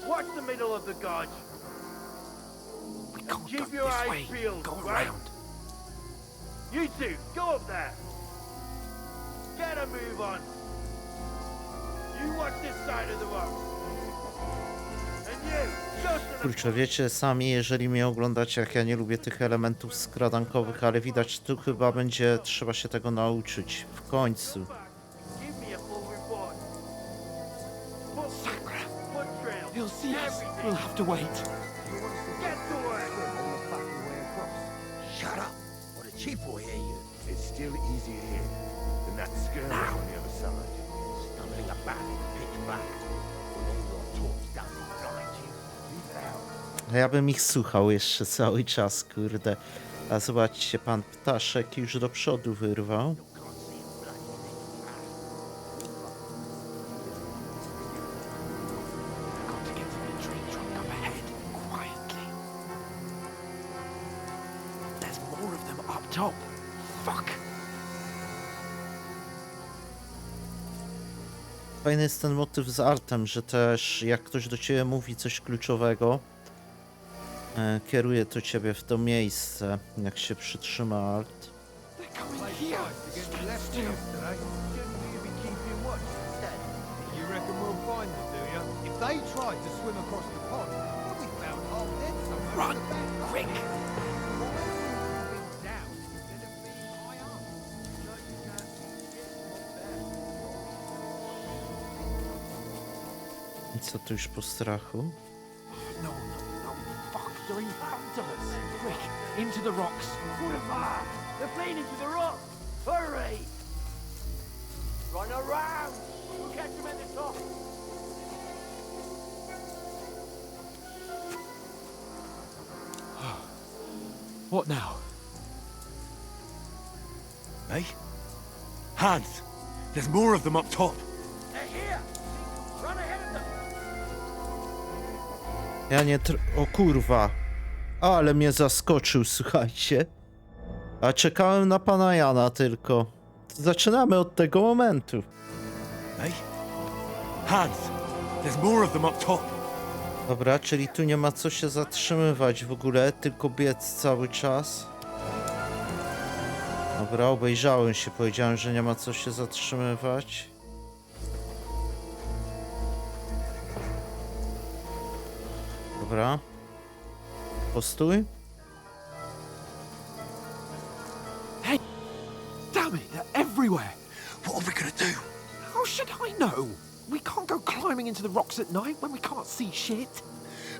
watch the middle of the gorge. Keep your eyes peeled, right? You two, go up there. Get a move on. You watch this side of the rock. And you, just to the... Kurczę, wiecie sami, jeżeli mnie oglądacie, jak ja nie lubię tych elementów skradankowych, ale widać, tu chyba będzie trzeba się tego nauczyć. W końcu. Give me a full report. Foot trail, He'll see us. everything. We'll have to wait. Get to work. Shut up, or the chief will hear you. It's still easier here than that skirmish on the other side. Stumbling about in pitch black. With all your talks done blind you. Leave it out. A ja bym ich słuchał jeszcze cały czas, kurde. A zobaczcie, pan ptaszek już do przodu wyrwał. Got to get to the tree trunk up ahead, quietly. There's more of them up top. Fuck. Fajny jest ten motyw z artem, że też jak ktoś do ciebie mówi coś kluczowego, kieruje to ciebie w to miejsce, jak się przytrzyma art. You reckon we'll find them, do you? If they tried to swim across the pond, we'll be found half dead somewhere. Run, quick! I co tu już po strachu? No, fuck, they're in front of us. Quick, into the rocks. They're fleeing into the rock. Hurry! Run around! We'll catch them at the top. What now? Eh? Hans! There's more of them up top! Hey, Ja nie O kurwa. Ale mnie zaskoczył, słuchajcie. A czekałem na pana Jana tylko. Zaczynamy od tego momentu. Hey? Hans! There's more of them up top! Dobra, czyli tu nie ma co się zatrzymywać w ogóle, tylko biec cały czas. Dobra, obejrzałem się, powiedziałem, że nie ma co się zatrzymywać. Dobra. Postój. Hey! Damn it, they're everywhere! What are we gonna do? How should I know? We can't go climbing into the rocks at night when we can't see shit.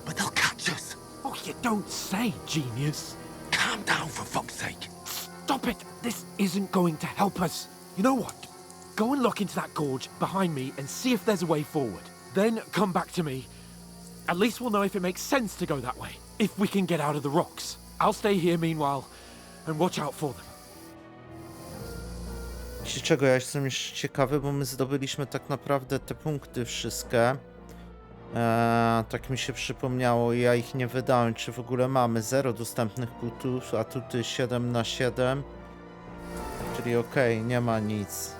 But they'll catch us! Oh, you don't say, genius. Calm down, for fuck's sake! Stop it! This isn't going to help us. You know what? Go and look into that gorge behind me and see if there's a way forward. Then come back to me. At least we'll know if it makes sense to go that way. If we can get out of the rocks. I'll stay here meanwhile and watch out for them. Wiecie czego, ja jestem już ciekawy, bo my zdobyliśmy tak naprawdę te punkty wszystkie. Tak mi się przypomniało, ja ich nie wydałem, czy w ogóle mamy 0 dostępnych punktów, a tutaj 7 na 7. Czyli okej, nie ma nic.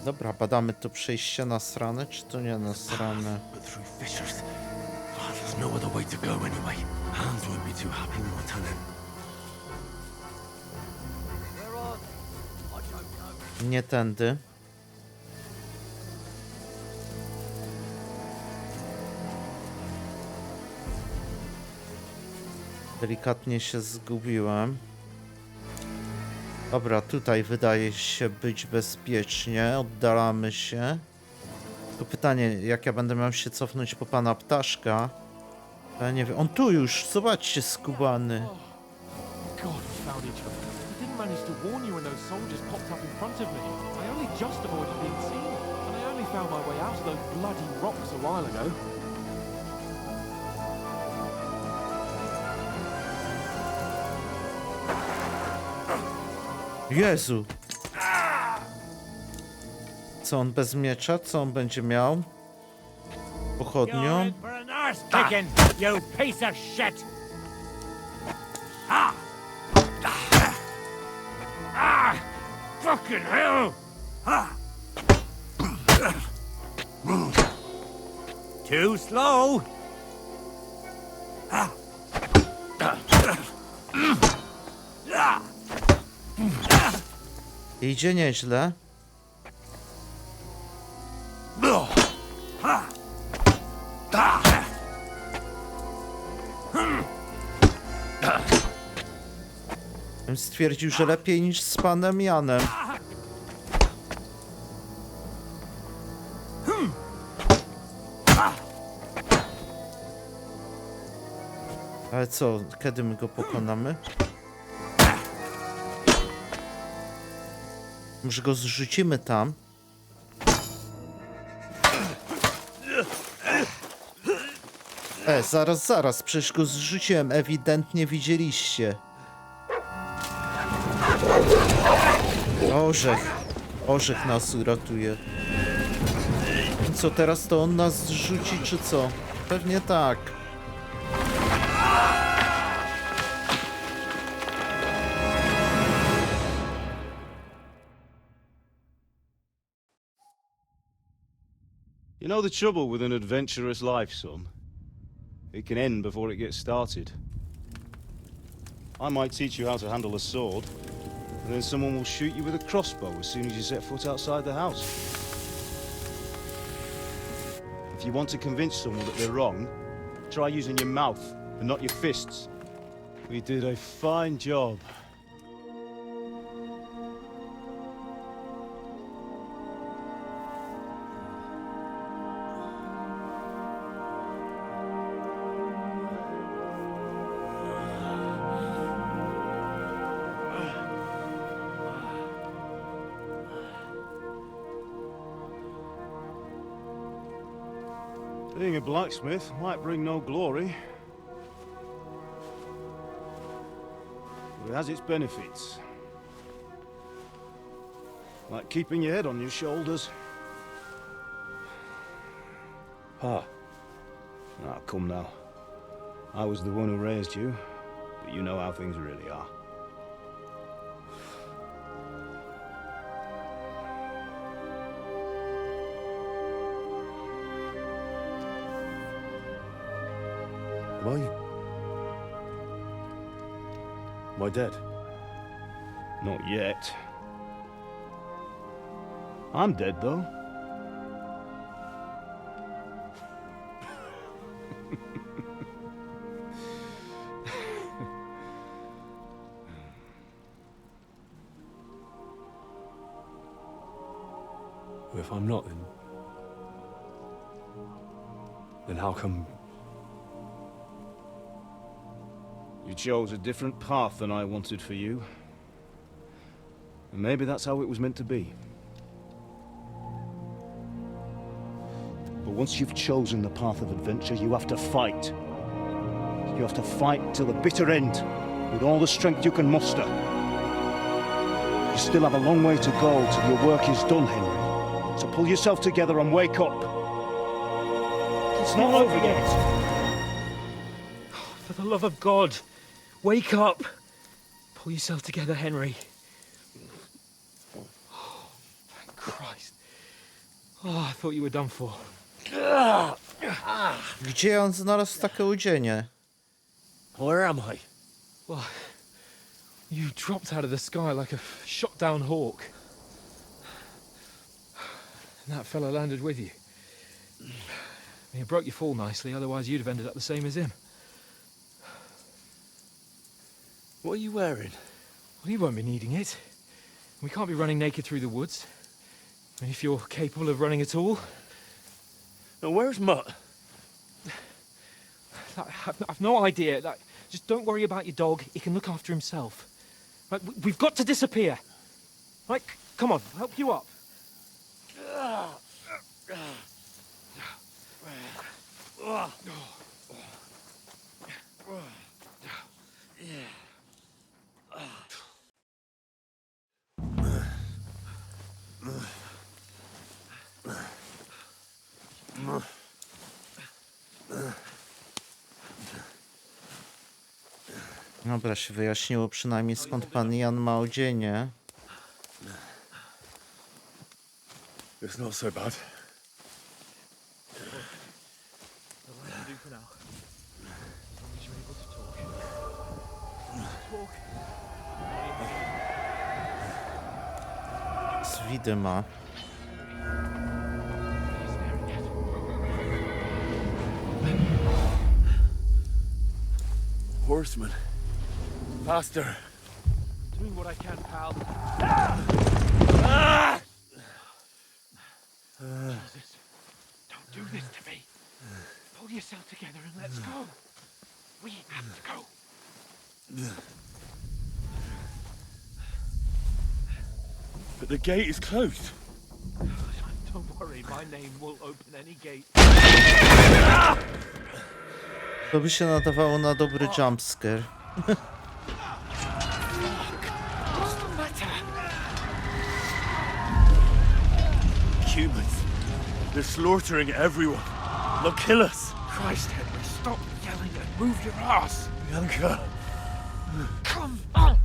Dobra, badamy to przejście na stronę, czy to nie na stronę? But through fissures. There's no other way to go anyway. Hans won't be too happy when I tell him. Nie tędy. Delikatnie się zgubiłem. Dobra, tutaj wydaje się być bezpiecznie. Oddalamy się. Tylko pytanie, jak ja będę miał się cofnąć po pana ptaszka? Ja nie wiem. On tu już! Zobaczcie, skubany. God, we found each other. I didn't manage to warn you when those soldiers popped up in front of me. I only just avoided being seen. And I only found my way out of those bloody rocks a while ago. Jezu! Co on bez miecza? Co on będzie miał? Pochodnią? For an arse kicking, you piece of shit! Fucking hell! Too slow! Idzie nieźle. Stwierdził, że lepiej niż z panem Janem. Ale co, kiedy my go pokonamy? Może go zrzucimy tam? Zaraz, przecież go zrzuciłem, ewidentnie widzieliście. Orzech nas uratuje. Co, teraz to on nas zrzuci, czy co? Pewnie tak. You know the trouble with an adventurous life, son? It can end before it gets started. I might teach you how to handle a sword, and then someone will shoot you with a crossbow as soon as you set foot outside the house. If you want to convince someone that they're wrong, try using your mouth and not your fists. We did a fine job. Being a blacksmith might bring no glory, but it has its benefits. Like keeping your head on your shoulders. Pa, Ah, come now. I was the one who raised you, but you know how things really are. Am I dead? Not yet. I'm dead, though. If I'm not, then how come... You chose a different path than I wanted for you. And maybe that's how it was meant to be. But once you've chosen the path of adventure, you have to fight. You have to fight till the bitter end, with all the strength you can muster. You still have a long way to go till your work is done, Henry. So pull yourself together and wake up. It's not over yet. For the love of God, wake up! Pull yourself together, Henry. Oh, thank Christ. Oh, I thought you were done for. Gdzie on znalazł takie udzienie? Where am I? Well, you dropped out of the sky like a shot-down hawk. And that fella landed with you. I mean, it broke your fall nicely, otherwise you'd have ended up the same as him. What are you wearing? Well, you won't be needing it. We can't be running naked through the woods. I mean, if you're capable of running at all. Now, where's Mutt? I've no idea. Just don't worry about your dog. He can look after himself. Right, we've got to disappear. Right, come on, I'll help you up. Dobra, się wyjaśniło przynajmniej skąd pan Jan ma odzienie. It's not so bad. Z widma. Horseman. Faster. Doing what I can, pal. Jesus, don't do this to me. Pull yourself together and let's go. We have to go. But the gate is closed. Don't worry, my name will open any gate. To by się nadawało na dobry jumpscare. Humans. They're slaughtering everyone. They'll kill us. Christ, Henry, stop yelling and move your ass. Bianca. Come on.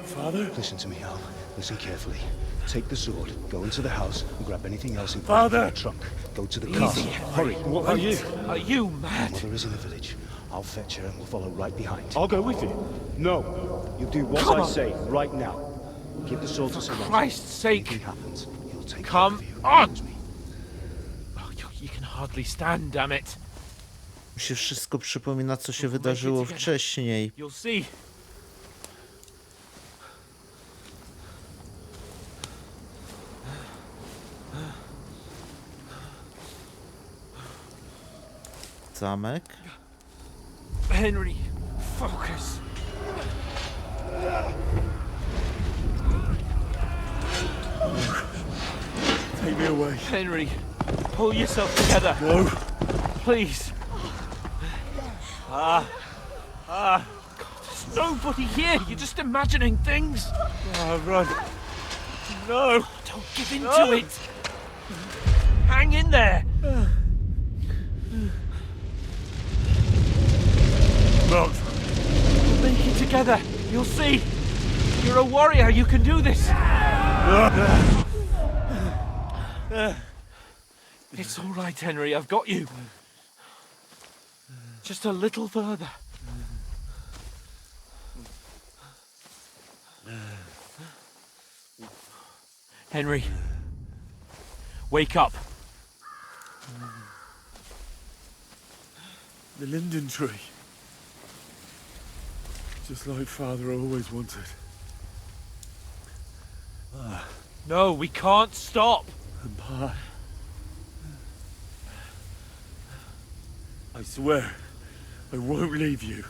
Father? Listen to me, Al. Listen carefully. Take the sword, go into the house, and grab anything else in Father! the trunk. Go to the castle. Hurry. What are you? Are you Your mad? mother is in the village. I'll fetch her and we'll follow right behind. I'll go with you. No. You do what Come I on. say right now. Give the sword to For someone. Christ's sake. Anything happens, he'll take Come care of you. on. Promise me. Oh, you can hardly stand, damn it. Mi się wszystko przypomina, co się wydarzyło wcześniej. You'll see. Zamek. Henry, focus. Take me away. Henry, pull yourself together. No. Please. There's nobody here. You're just imagining things. Run. No. Don't give in to it. Hang in there. Mount. We'll make it together. You'll see. You're a warrior. You can do this. It's all right, Henry. I've got you. Just a little further. Henry, wake up. The linden tree. Just like Father always wanted. No, we can't stop. And Pa. I swear, I won't leave you.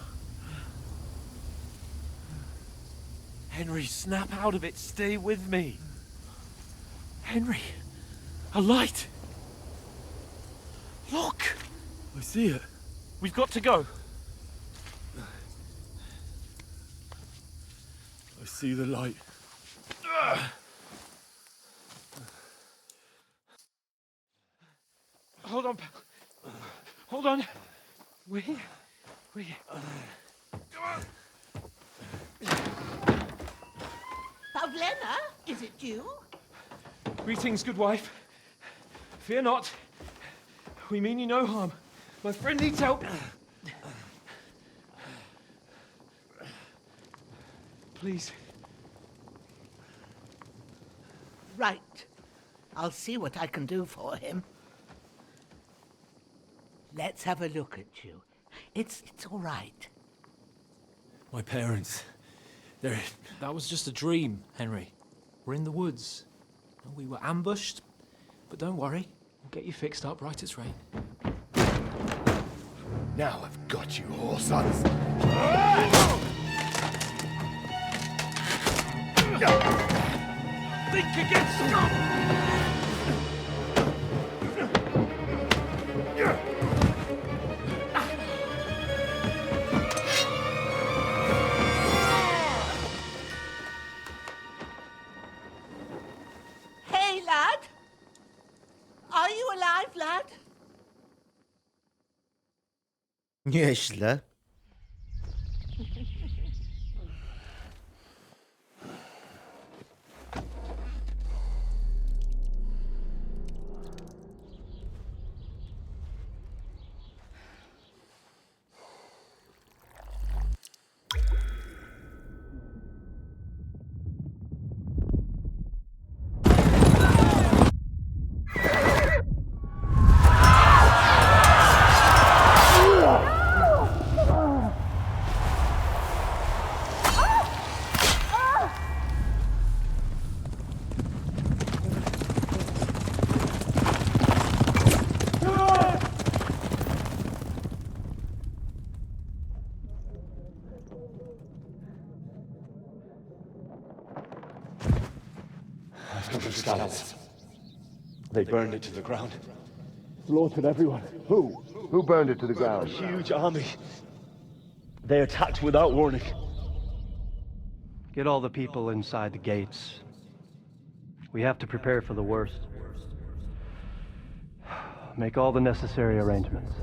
Henry, snap out of it. Stay with me. Henry, a light. Look. I see it. We've got to go. I see the light. Hold on, pal. Hold on. We're here. We're here. Pavlena, is it you? Greetings, good wife. Fear not. We mean you no harm. My friend needs help. Please. Right. I'll see what I can do for him. Let's have a look at you. It's all right. My parents. That was just a dream, Henry. We're in the woods. We were ambushed, but don't worry. We'll get you fixed up right as rain. Now I've got you, whoresons. Think again, stop! Hey, lad! Are you alive, lad? Nieźle. Scouts. They burned it to the ground. Slaughtered everyone. Who? Who burned it to the ground? A huge army. They attacked without warning. Get all the people inside the gates. We have to prepare for the worst. Make all the necessary arrangements.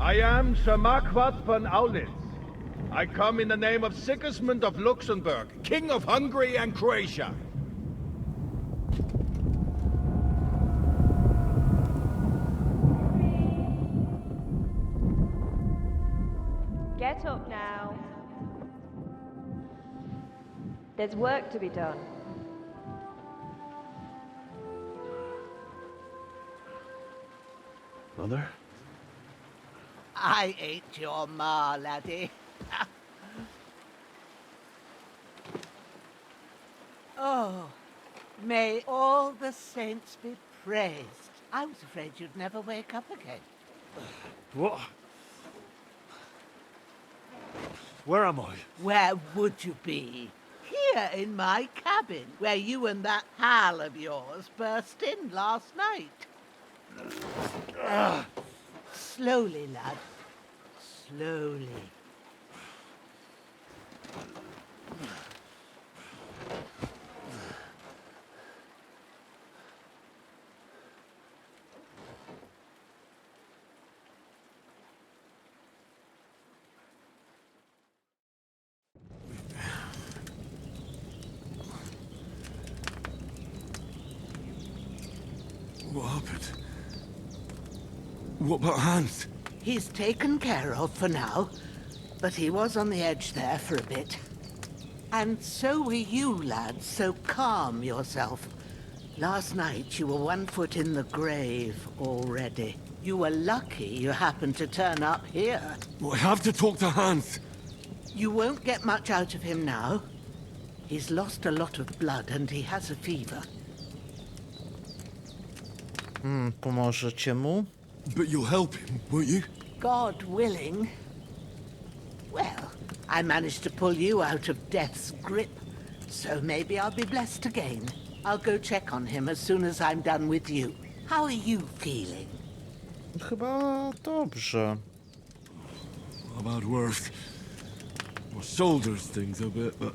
I am Sir Marquardt von Aulitz. I come in the name of Sigismund of Luxembourg, King of Hungary and Croatia. Get up now. There's work to be done. Mother? I ain't your ma, laddie. Oh, may all the saints be praised. I was afraid you'd never wake up again. What? Where am I? Where would you be? here in my cabin, where you and that pal of yours burst in last night. Slowly, lad. Slowly. What happened? What about Hans? He's taken care of for now, but he was on the edge there for a bit. And so were you, lad, so calm yourself. Last night you were 1 foot in the grave already. You were lucky you happened to turn up here. I have to talk to Hans. You won't get much out of him now. He's lost a lot of blood and he has a fever. Pomożecie mu? But you'll help him, won't you? God willing. Well, I managed to pull you out of death's grip, so maybe I'll be blessed again. I'll go check on him as soon as I'm done with you. How are you feeling? Chyba dobrze. I've had worse. My shoulders stings a bit, but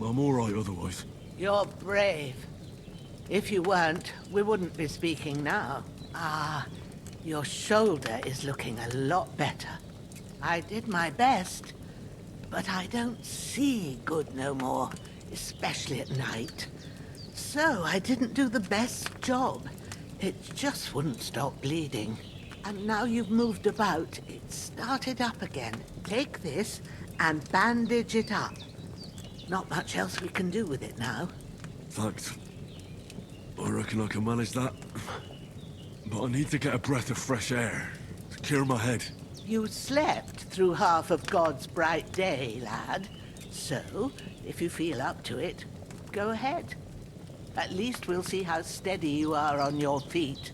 I'm all right otherwise. You're brave. If you weren't, we wouldn't be speaking now. Ah, your shoulder is looking a lot better. I did my best, but I don't see good no more, especially at night. So I didn't do the best job. It just wouldn't stop bleeding. And now you've moved about, it started up again. Take this and bandage it up. Not much else we can do with it now. Thanks. I reckon I can manage that. But I need to get a breath of fresh air to clear my head. You slept through half of God's bright day, lad. So, if you feel up to it, go ahead. At least we'll see how steady you are on your feet.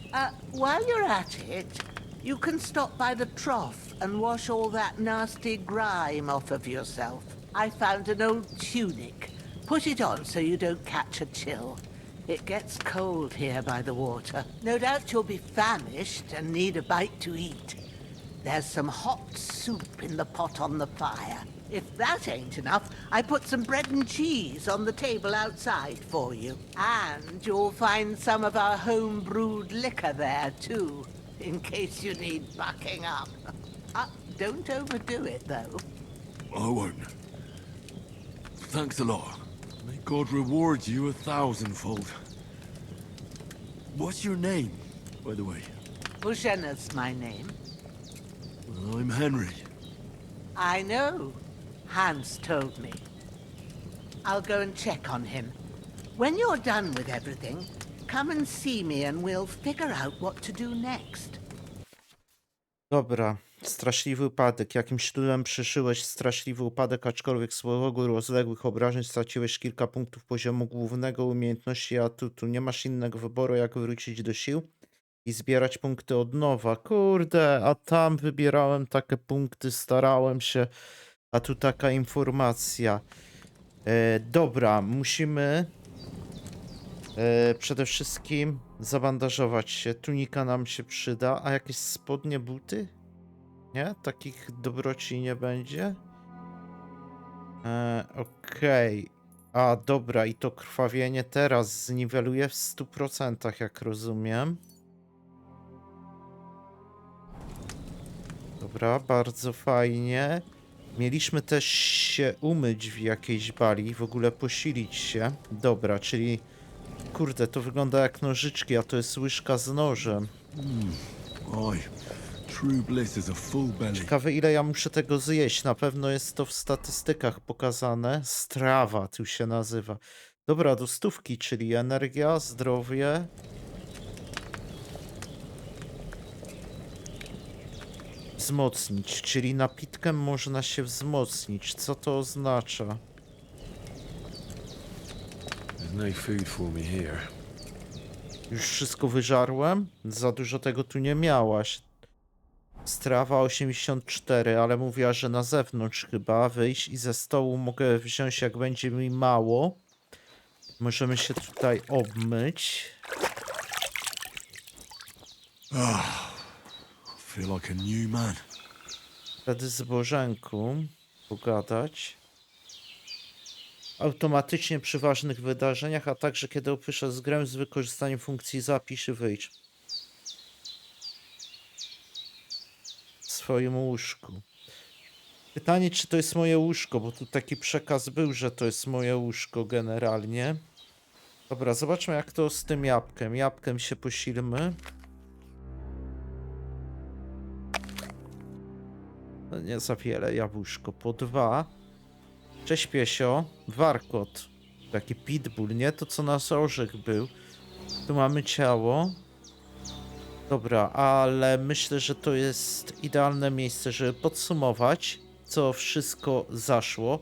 While you're at it, you can stop by the trough and wash all that nasty grime off of yourself. I found an old tunic. Put it on so you don't catch a chill. It gets cold here by the water. No doubt you'll be famished and need a bite to eat. There's some hot soup in the pot on the fire. If that ain't enough, I put some bread and cheese on the table outside for you. And you'll find some of our home-brewed liquor there, too, in case you need bucking up. Don't overdo it, though. I won't. Thanks a lot. May God reward you 1,000-fold. What's your name, by the way? Bushena's my name. Well, I'm Henry. I know. Hans told me. I'll go and check on him. When you're done with everything, come and see me and we'll figure out what to do next. Dobra. Straszliwy upadek. Jakimś cudem przeżyłeś straszliwy upadek, aczkolwiek z powodu rozległych obrażeń straciłeś kilka punktów poziomu głównego, umiejętności i atutu. Nie masz innego wyboru, jak wrócić do sił i zbierać punkty od nowa. Kurde, a tam wybierałem takie punkty, starałem się, a tu taka informacja. Dobra, musimy przede wszystkim zabandażować się. Tunika nam się przyda, a jakieś spodnie, buty? Nie? Takich dobroci nie będzie? Okej. A, dobra, i to krwawienie teraz zniweluje w 100%, jak rozumiem. Dobra, bardzo fajnie. Mieliśmy też się umyć w jakiejś bali, w ogóle posilić się. Dobra, czyli... Kurde, to wygląda jak nożyczki, a to jest łyżka z nożem. Oj. True bliss is a full belly. Ciekawe, ile ja muszę tego zjeść. Na pewno jest to w statystykach pokazane. Strawa tu się nazywa. Dobra, do 100, czyli energia, zdrowie. Wzmocnić, czyli napitkiem można się wzmocnić. Co to oznacza? There's no food for me here. Już wszystko wyżarłem? Za dużo tego tu nie miałaś. Strawa 84, ale mówiła, że na zewnątrz chyba wyjść i ze stołu mogę wziąć, jak będzie mi mało. Możemy się tutaj obmyć. Feel like a new man. Wtedy z Bożenką pogadać. Automatycznie przy ważnych wydarzeniach, a także kiedy opuszczasz grę z wykorzystaniem funkcji zapisz i wyjdź. W swoim łóżku. Pytanie, czy to jest moje łóżko, bo tu taki przekaz był, że to jest moje łóżko generalnie. Dobra, zobaczmy jak to z tym jabłkiem. Jabłkiem się posilmy. No nie za wiele, jabłuszko po 2. Cześć piesio. Warkot. Taki pitbull, nie? To co nasz orzech był. Tu mamy ciało. Dobra, ale myślę, że to jest idealne miejsce, żeby podsumować, co wszystko zaszło.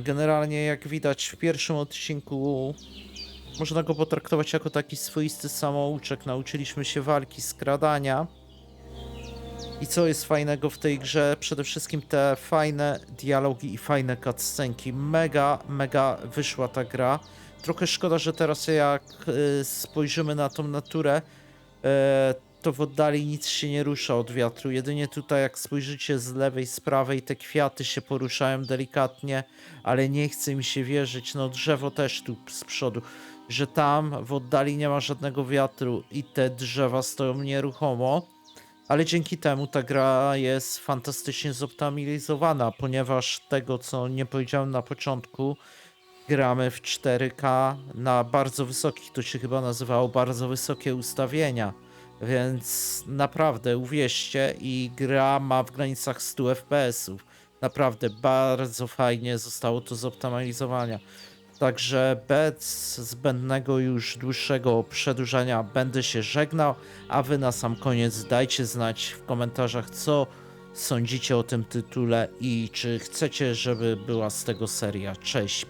Generalnie, jak widać w pierwszym odcinku, można go potraktować jako taki swoisty samouczek. Nauczyliśmy się walki, skradania. I co jest fajnego w tej grze? Przede wszystkim te fajne dialogi i fajne cutscenki. Mega wyszła ta gra. Trochę szkoda, że teraz jak spojrzymy na tą naturę, to w oddali nic się nie rusza od wiatru. Jedynie tutaj jak spojrzycie z lewej, z prawej, te kwiaty się poruszają delikatnie, ale nie chce mi się wierzyć, no drzewo też tu z przodu, że tam w oddali nie ma żadnego wiatru i te drzewa stoją nieruchomo. Ale dzięki temu ta gra jest fantastycznie zoptymalizowana, ponieważ tego, co nie powiedziałem na początku, gramy w 4K na bardzo wysokich, to się chyba nazywało bardzo wysokie ustawienia, więc naprawdę uwierzcie, i gra ma w granicach 100 FPS-ów. Naprawdę bardzo fajnie zostało to zoptymalizowane. Także bez zbędnego już dłuższego przedłużania będę się żegnał, a wy na sam koniec dajcie znać w komentarzach, co sądzicie o tym tytule i czy chcecie, żeby była z tego seria. Cześć!